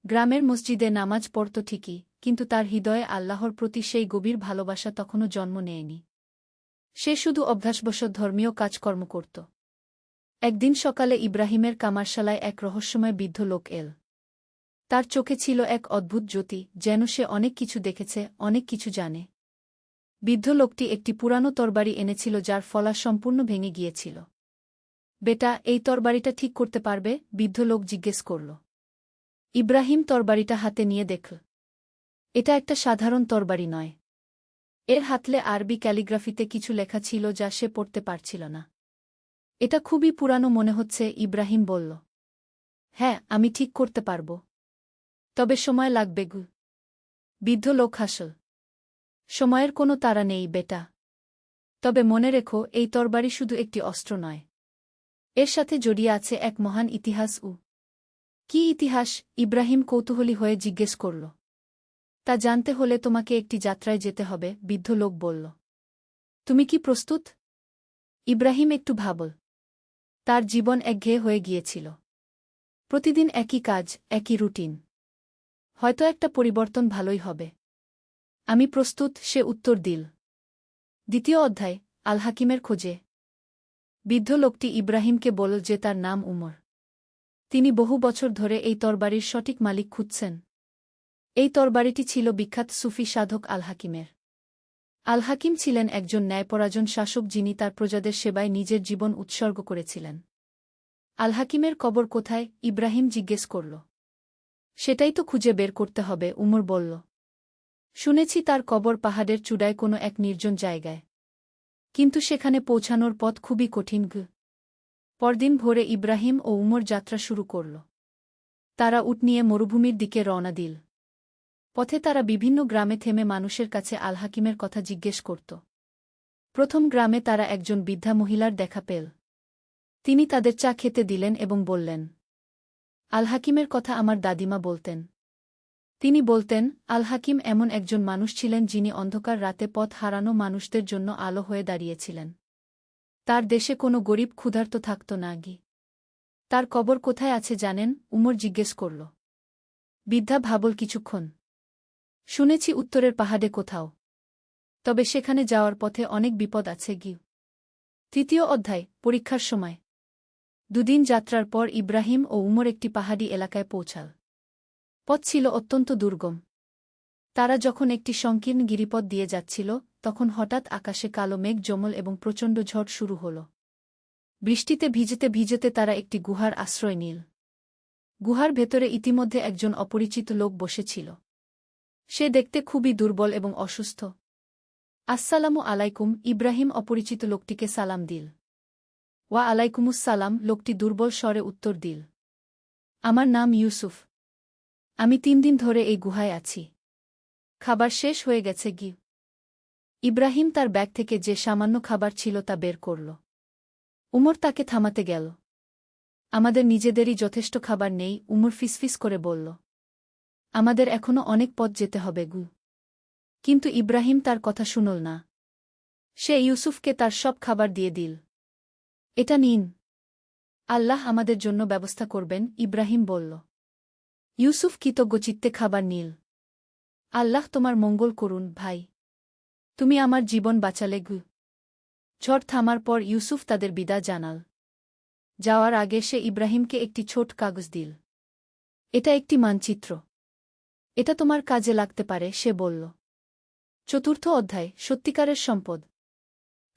গ্রামের মসজিদে নামাজ পড়ত ঠিকই, কিন্তু তার হৃদয়ে আল্লাহর প্রতি সেই গভীর ভালোবাসা তখনও জন্ম নেয়নি। সে শুধু অভ্যাসবশত ধর্মীয় কাজকর্ম করত। একদিন সকালে ইব্রাহিমের কামারশালায় এক রহস্যময় বৃদ্ধ লোক এল। তার চোখে ছিল এক অদ্ভুত জ্যোতি, যেন সে অনেক কিছু দেখেছে, অনেক কিছু জানে। বৃদ্ধ লোকটি একটি পুরানো তরবারি এনেছিল যার ফলা সম্পূর্ণ ভেঙে গিয়েছিল। বেটা, এই তরবারিটা ঠিক করতে পারবে? বৃদ্ধ লোক জিজ্ঞেস করল। ইব্রাহিম তরবারিটা হাতে নিয়ে দেখল। এটা একটা সাধারণ তরবারি নয়। এর হাতলে আরবি ক্যালিগ্রাফিতে কিছু লেখা ছিল যা সে পড়তে পারছিল না। এটা খুবই পুরানো মনে হচ্ছে, ইব্রাহিম বলল। হ্যাঁ, আমি ঠিক করতে পারব। তবে সময় লাগবে গু। বৃদ্ধ লোক হাসল। সময়ের কোনো তাড়া নেই বেটা। তবে মনে রেখো, এই তরবারি শুধু একটি অস্ত্র নয়। এর সাথে জড়িয়ে আছে এক মহান ইতিহাস। কি ইতিহাস? ইব্রাহিম কৌতূহলী হয়ে জিজ্ঞেস করল। তা জানতে হলে তোমাকে একটি যাত্রায় যেতে হবে, বৃদ্ধ লোক বলল। তুমি কি প্রস্তুত? ইব্রাহিম একটু ভাবল। তার জীবন একঘেয়ে হয়ে গিয়েছিল। প্রতিদিন একই কাজ, একই রুটিন। হয়তো একটা পরিবর্তন ভালোই হবে। আমি প্রস্তুত, সে উত্তর দিল। দ্বিতীয় অধ্যায়, আল হাকিমের খোঁজে। বৃদ্ধ লোকটি ইব্রাহিমকে বলল যে তার নাম উমর। তিনি বহু বছর ধরে এই তরবারির সঠিক মালিক খুঁজছেন। এই তরবারিটি ছিল বিখ্যাত সুফি সাধক আল হাকিমের। আল হাকিম ছিলেন একজন ন্যায়পরায়ণ শাসক যিনি তার প্রজাদের সেবায় নিজের জীবন উৎসর্গ করেছিলেন। আল হাকিমের কবর কোথায়? ইব্রাহিম জিজ্ঞেস করল। সেটাই তো খুঁজে বের করতে হবে, উমর বলল। শুনেছি তার কবর পাহাড়ের চূড়ায় কোনো এক নির্জন জায়গায়। কিন্তু সেখানে পৌঁছানোর পথ খুবই কঠিন। পরদিন ভোরে ইব্রাহিম ও উমর যাত্রা শুরু করল। তারা উট নিয়ে মরুভূমির দিকে রওনা দিল। পথে তারা বিভিন্ন গ্রামে থেমে মানুষের কাছে আল হাকিমের কথা জিজ্ঞেস করত। প্রথম গ্রামে তারা একজন বৃদ্ধা মহিলার দেখা পেল। তিনি তাদের চা খেতে দিলেন এবং বললেন, আল হাকিমের কথা আমার দাদিমা বলতেন। তিনি বলতেন, আল হাকিম এমন একজন মানুষ ছিলেন যিনি অন্ধকার রাতে পথ হারানো মানুষদের জন্য আলো হয়ে দাঁড়িয়েছিলেন। তার দেশে কোনো গরিব ক্ষুধার্ত থাকত না। তার কবর কোথায় আছে জানেন? উমর জিজ্ঞেস করল। বৃদ্ধা ভাবল কিছুক্ষণ। শুনেছি উত্তরের পাহাড়ে কোথাও। তবে সেখানে যাওয়ার পথে অনেক বিপদ আছে। তৃতীয় অধ্যায়, পরীক্ষার সময়। দুদিন যাত্রার পর ইব্রাহিম ও উমর একটি পাহাড়ি এলাকায় পৌঁছাল। পথ ছিল অত্যন্ত দুর্গম। তারা যখন একটি সংকীর্ণ গিরিপথ দিয়ে যাচ্ছিল, তখন হঠাৎ আকাশে কালো মেঘ জমল এবং প্রচণ্ড ঝড় শুরু হল। বৃষ্টিতে ভিজতে ভিজতে তারা একটি গুহার আশ্রয় নিল। গুহার ভেতরে ইতিমধ্যে একজন অপরিচিত লোক বসেছিল। সে দেখতে খুবই দুর্বল এবং অসুস্থ। আসসালামু আলাইকুম, ইব্রাহিম অপরিচিত লোকটিকে সালাম দিল। ওয়া আলাইকুমুসসালাম, লোকটি দুর্বল স্বরে উত্তর দিল। আমার নাম ইউসুফ। আমি 3 দিন ধরে এই গুহায় আছি। খাবার শেষ হয়ে গেছে। ইব্রাহিম তার ব্যাগ থেকে যে সামান্য খাবার ছিল তা বের করল। উমর তাকে থামাতে গেল। আমাদের নিজেদেরই যথেষ্ট খাবার নেই, উমর ফিসফিস করে বলল। আমাদের এখনো অনেক পথ যেতে হবে। কিন্তু ইব্রাহিম তার কথা শুনল না। সে ইউসুফকে তার সব খাবার দিয়ে দিল। এটা নিন। আল্লাহ আমাদের জন্য ব্যবস্থা করবেন, ইব্রাহিম বলল। ইউসুফ কৃতজ্ঞচিত্তে খাবার নিল। আল্লাহ তোমার মঙ্গল করুন, ভাই। তুমি আমার জীবন বাঁচালে। ঝড় থামার পর ইউসুফ তাদের বিদায় জানাল। যাওয়ার আগে সে ইব্রাহিমকে একটি ছোট কাগজ দিল। এটা একটি মানচিত্র। এটা তোমার কাজে লাগতে পারে, সে বলল। চতুর্থ অধ্যায়, সত্যিকারের সম্পদ।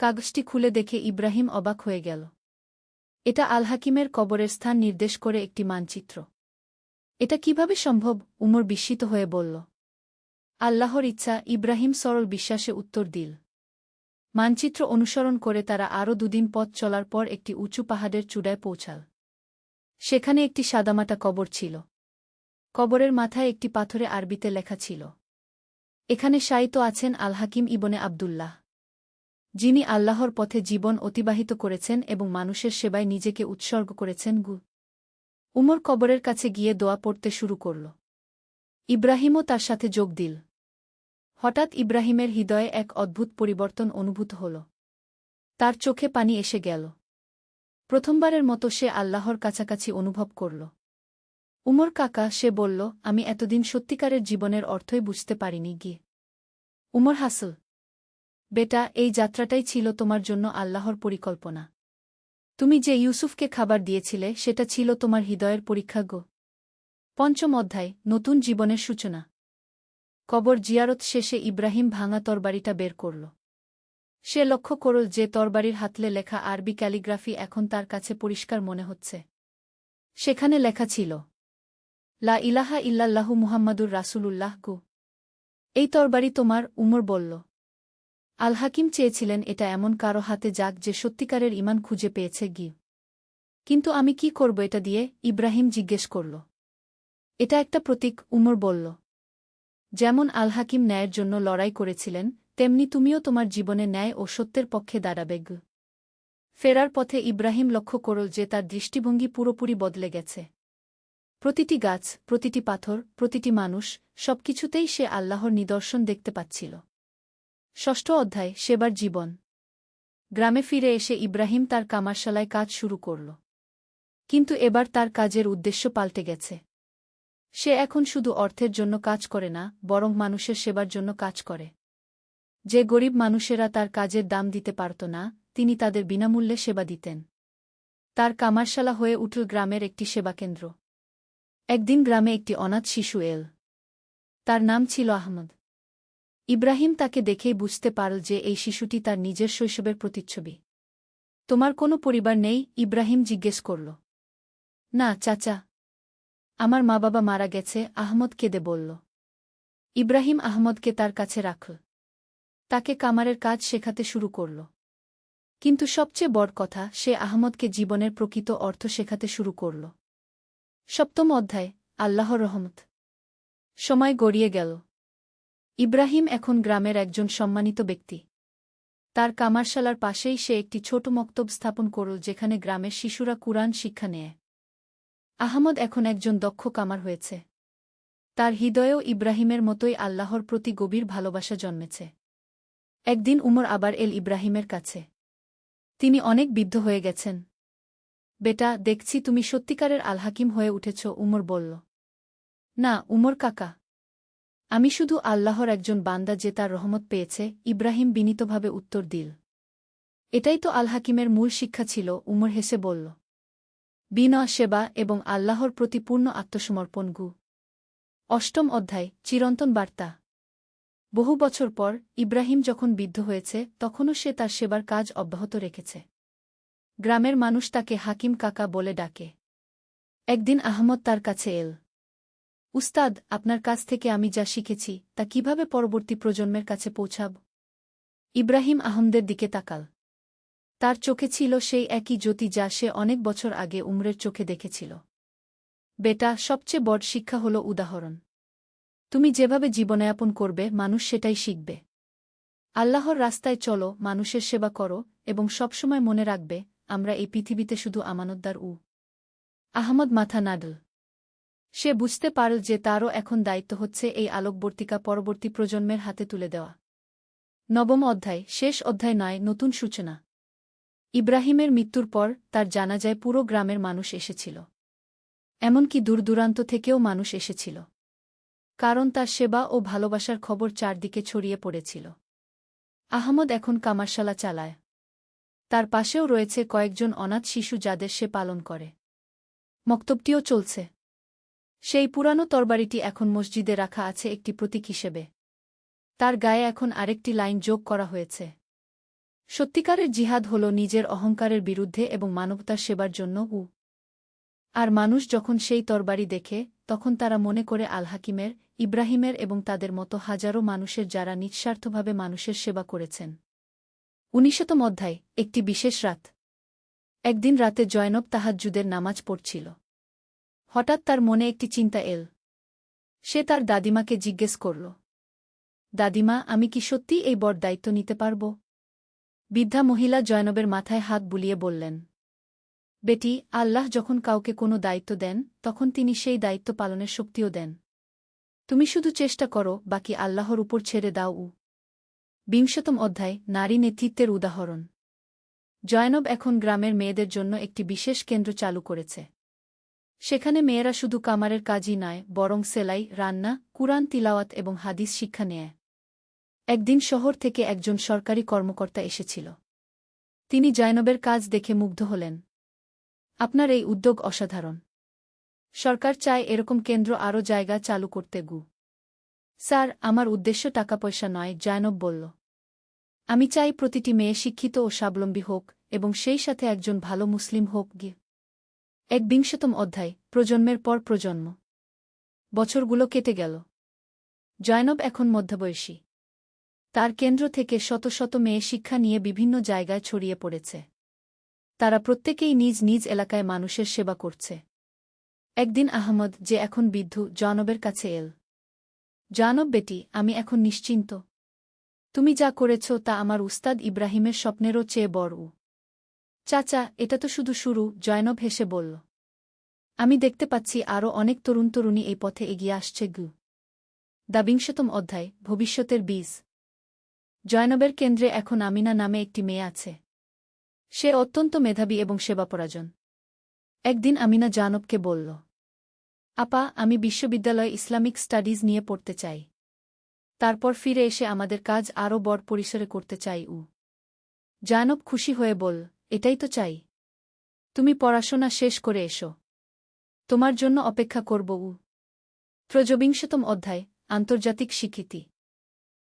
কাগজটি খুলে দেখে ইব্রাহিম অবাক হয়ে গেল। এটা আল হাকিমের কবরের স্থান নির্দেশ করে একটি মানচিত্র। এটা কিভাবে সম্ভব? উমর বিস্মিত হয়ে বলল। আল্লাহর ইচ্ছা, ইব্রাহিম সরল বিশ্বাসে উত্তর দিল। মানচিত্র অনুসরণ করে তারা আরও 2 দিন পথ চলার পর একটি উঁচু পাহাড়ের চূড়ায় পৌঁছাল। সেখানে একটি সাদামাটা কবর ছিল। কবরের মাথায় একটি পাথরে আরবিতে লেখা ছিল, এখানে শায়িত আছেন আল হাকিম ইবনে আবদুল্লাহ, যিনি আল্লাহর পথে জীবন অতিবাহিত করেছেন এবং মানুষের সেবায় নিজেকে উৎসর্গ করেছেন। উমর কবরের কাছে গিয়ে দোয়া পড়তে শুরু করল। ইব্রাহিমও তার সাথে যোগ দিল। হঠাৎ ইব্রাহিমের হৃদয়ে এক অদ্ভুত পরিবর্তন অনুভূত হল। তার চোখে পানি এসে গেল। প্রথমবারের মতো সে আল্লাহর কাছাকাছি অনুভব করল। উমর কাকা, সে বলল, আমি এতদিন সত্যিকারের জীবনের অর্থই বুঝতে পারিনি গিয়ে। উমর হাসল। বেটা, এই যাত্রাটাই ছিল তোমার জন্য আল্লাহর পরিকল্পনা। তুমি যে ইউসুফকে খাবার দিয়েছিলে সেটা ছিল তোমার হৃদয়ের পরীক্ষা গো। পঞ্চম অধ্যায়, নতুন জীবনের সূচনা। কবর জিয়ারত শেষে ইব্রাহিম ভাঙা তরবারিটা বের করল। সে লক্ষ্য করল যে তরবারির হাতলে লেখা আরবি ক্যালিগ্রাফি এখন তার কাছে পরিষ্কার মনে হচ্ছে। সেখানে লেখা ছিল, লা ইলাহা ইল্লাল্লাহু মুহাম্মাদুর রাসূলুল্লাহ গো। এই তরবারি তোমার? উমর বলল। আল হাকিম চেয়েছিলেন এটা এমন কারো হাতে যাক যে সত্যিকারের ঈমান খুঁজে পেয়েছে গি। কিন্তু আমি কি করব এটা দিয়ে? ইব্রাহিম জিজ্ঞেস করল। এটা একটা প্রতীক, উমর বলল। যেমন আল হাকিম ন্যায়ের জন্য লড়াই করেছিলেন, তেমনি তুমিও তোমার জীবনে ন্যায় ও সত্যের পক্ষে দাঁড়াবে গো। ফেরার পথে ইব্রাহিম লক্ষ্য করল যে তার দৃষ্টিভঙ্গি পুরোপুরি বদলে গেছে। প্রতিটি গাছ, প্রতিটি পাথর, প্রতিটি মানুষ, সবকিছুতেই সে আল্লাহর নিদর্শন দেখতে পাচ্ছিল। ষষ্ঠ অধ্যায়, সেবার জীবন। গ্রামে ফিরে এসে ইব্রাহিম তার কামারশালায় কাজ শুরু করল। কিন্তু এবার তার কাজের উদ্দেশ্য পাল্টে গেছে। সে এখন শুধু অর্থের জন্য কাজ করে না, বরং মানুষের সেবার জন্য কাজ করে। যে গরিব মানুষেরা তার কাজের দাম দিতে পারত না, তিনি তাদের বিনামূল্যে সেবা দিতেন। তার কামারশালা হয়ে উঠল গ্রামের একটি সেবাকেন্দ্র। একদিন গ্রামে একটি অনাথ শিশু এল। তার নাম ছিল আহমদ। ইব্রাহিম তাকে দেখেই বুঝতে পারল যে এই শিশুটি তার নিজের শৈশবের প্রতিচ্ছবি। তোমার কোনো পরিবার নেই? ইব্রাহিম জিজ্ঞেস করল। না চাচা, আমার মা বাবা মারা গেছে, আহমদ কেঁদে বলল। ইব্রাহিম আহমদকে তার কাছে রাখল। তাকে কামারের কাজ শেখাতে শুরু করল। কিন্তু সবচেয়ে বড় কথা, সে আহমদকে জীবনের প্রকৃত অর্থ শেখাতে শুরু করল। সপ্তম অধ্যায়, আল্লাহর রহমত। সময় গড়িয়ে গেল। ইব্রাহিম এখন গ্রামের একজন সম্মানিত ব্যক্তি। তার কামারশালার পাশেই সে একটি ছোট মক্তব স্থাপন করল যেখানে গ্রামের শিশুরা কুরআন শিক্ষা নেয়। আহমদ এখন একজন দক্ষ কামার হয়েছে। তার হৃদয়েও ইব্রাহিমের মতোই আল্লাহর প্রতি গভীর ভালোবাসা জন্মেছে। একদিন উমর আবার এল ইব্রাহিমের কাছে। তিনি অনেক বিদ্ধ হয়ে গেছেন। বেটা, দেখছি তুমি সত্যিকারের আল হাকিম হয়ে উঠেছ, উমর বলল। না উমর কাকা, আমি শুধু আল্লাহর একজন বান্দা যে তার রহমত পেয়েছে, ইব্রাহিম বিনীতভাবে উত্তর দিল। এটাই তো আল হাকিমের মূল শিক্ষা ছিল, উমর হেসে বলল। বিনয়, সেবা এবং আল্লাহর প্রতি পূর্ণ আত্মসমর্পণ গু। অষ্টম অধ্যায়, চিরন্তন বার্তা। বহু বছর পর ইব্রাহিম যখন বৃদ্ধ হয়েছে তখনও সে তার সেবার কাজ অব্যাহত রেখেছে। গ্রামের মানুষ তাকে হাকিম কাকা বলে ডাকে। একদিন আহমদ তার কাছে এল। উস্তাদ, আপনার কাছ থেকে আমি যা শিখেছি তা কিভাবে পরবর্তী প্রজন্মের কাছে পৌঁছাব? ইব্রাহিম আহমদের দিকে তাকাল। তার চোখে ছিল সেই একই জ্যোতি যা সে অনেক বছর আগে উমরের চোখে দেখেছিল। বেটা, সবচেয়ে বড় শিক্ষা হল উদাহরণ। তুমি যেভাবে জীবনযাপন করবে মানুষ সেটাই শিখবে। আল্লাহর রাস্তায় চলো, মানুষের সেবা করো এবং সবসময় মনে রাখবে, আমরা এই পৃথিবীতে শুধু আমানতদার। আহমদ মাথা নাড়ল। সে বুঝতে পারল যে তারও এখন দায়িত্ব হচ্ছে এই আলোকবর্তিকা পরবর্তী প্রজন্মের হাতে তুলে দেওয়া। নবম অধ্যায়, শেষ অধ্যায় নয়, নতুন সূচনা। ইব্রাহিমের মৃত্যুর পর তার জানাজায় পুরো গ্রামের মানুষ এসেছিল। এমনকি দূরদূরান্ত থেকেও মানুষ এসেছিল। কারণ তার সেবা ও ভালোবাসার খবর চারদিকে ছড়িয়ে পড়েছিল। আহমদ এখন কামারশালা চালায়। তার পাশেও রয়েছে কয়েকজন অনাথ শিশু যাদের সে পালন করে। মক্তবটিও চলছে। সেই পুরানো তরবারিটি এখন মসজিদে রাখা আছে একটি প্রতীক হিসেবে। তার গায়ে এখন আরেকটি লাইন যোগ করা হয়েছে। সত্যিকারের জিহাদ হল নিজের অহংকারের বিরুদ্ধে এবং মানবতার সেবার জন্য। আর মানুষ যখন সেই তরবারি দেখে তখন তারা মনে করে আল হাকিমের, ইব্রাহিমের এবং তাদের মতো হাজারো মানুষের যারা নিঃস্বার্থভাবে মানুষের সেবা করেছেন। ১৯তম অধ্যায়, একটি বিশেষ রাত। একদিন রাতে জয়নব তাহাজ্জুদের নামাজ পড়ছিল। হঠাৎ তার মনে একটি চিন্তা এল। সে তার দাদিমাকে জিজ্ঞেস করল, দাদিমা, আমি কি সত্যি এই বড় দায়িত্ব নিতে পারব? বৃদ্ধা মহিলা জয়নবের মাথায় হাত বুলিয়ে বললেন, বেটি, আল্লাহ যখন কাউকে কোনো দায়িত্ব দেন তখন তিনি সেই দায়িত্ব পালনের শক্তিও দেন। তুমি শুধু চেষ্টা করো, বাকি আল্লাহর উপর ছেড়ে দাও। 20 অধ্যায়, নারী নেতৃত্বের উদাহরণ। জয়নব এখন গ্রামের মেয়েদের জন্য একটি বিশেষ কেন্দ্র চালু করেছে। সেখানে মেয়েরা শুধু কামারের কাজই নয়, বরং সেলাই, রান্না, কুরআন তিলাওয়াত এবং হাদিস শিক্ষা নেয়। একদিন শহর থেকে একজন সরকারি কর্মকর্তা এসেছিল। তিনি জয়নবের কাজ দেখে মুগ্ধ হলেন। আপনার এই উদ্যোগ অসাধারণ। সরকার চায় এরকম কেন্দ্র আরও জায়গা চালু করতে। স্যার, আমার উদ্দেশ্য টাকা পয়সা নয়, জয়নব বলল। আমি চাই প্রতিটি মেয়ে শিক্ষিত ও স্বাবলম্বী হোক, এবং সেই সাথে একজন ভালো মুসলিম হোক। 21 অধ্যায়, প্রজন্মের পর প্রজন্ম। বছরগুলো কেটে গেল। জয়নব এখন মধ্যবয়সী। তার কেন্দ্র থেকে শত শত মেয়ে শিক্ষা নিয়ে বিভিন্ন জায়গায় ছড়িয়ে পড়েছে। তারা প্রত্যেকেই নিজ নিজ এলাকায় মানুষের সেবা করছে। একদিন আহমদ, যে এখন বৃদ্ধ, জয়নবের কাছে এল। জয়নব বেটি, আমি এখন নিশ্চিন্ত। তুমি যা করেছ তা আমার উস্তাদ ইব্রাহিমের স্বপ্নেরও চেয়ে বড়। চাচা, এটা তো শুধু শুরু, জয়নব হেসে বলল। আমি দেখতে পাচ্ছি আরও অনেক তরুণ তরুণী এই পথে এগিয়ে আসছে। 22 অধ্যায়, ভবিষ্যতের বীজ। জয়নবের কেন্দ্রে এখন আমিনা নামে একটি মেয়ে আছে। সে অত্যন্ত মেধাবী এবং সেবাপরায়ণ। একদিন আমিনা জয়নবকে বলল, আপা, আমি বিশ্ববিদ্যালয়ে ইসলামিক স্টাডিজ নিয়ে পড়তে চাই। তারপর ফিরে এসে আমাদের কাজ আরও বড় পরিসরে করতে চাই। জয়নব খুশি হয়ে বল, এটাই তো চাই। তুমি পড়াশোনা শেষ করে এসো, তোমার জন্য অপেক্ষা করব। 23 অধ্যায়, আন্তর্জাতিক স্বীকৃতি।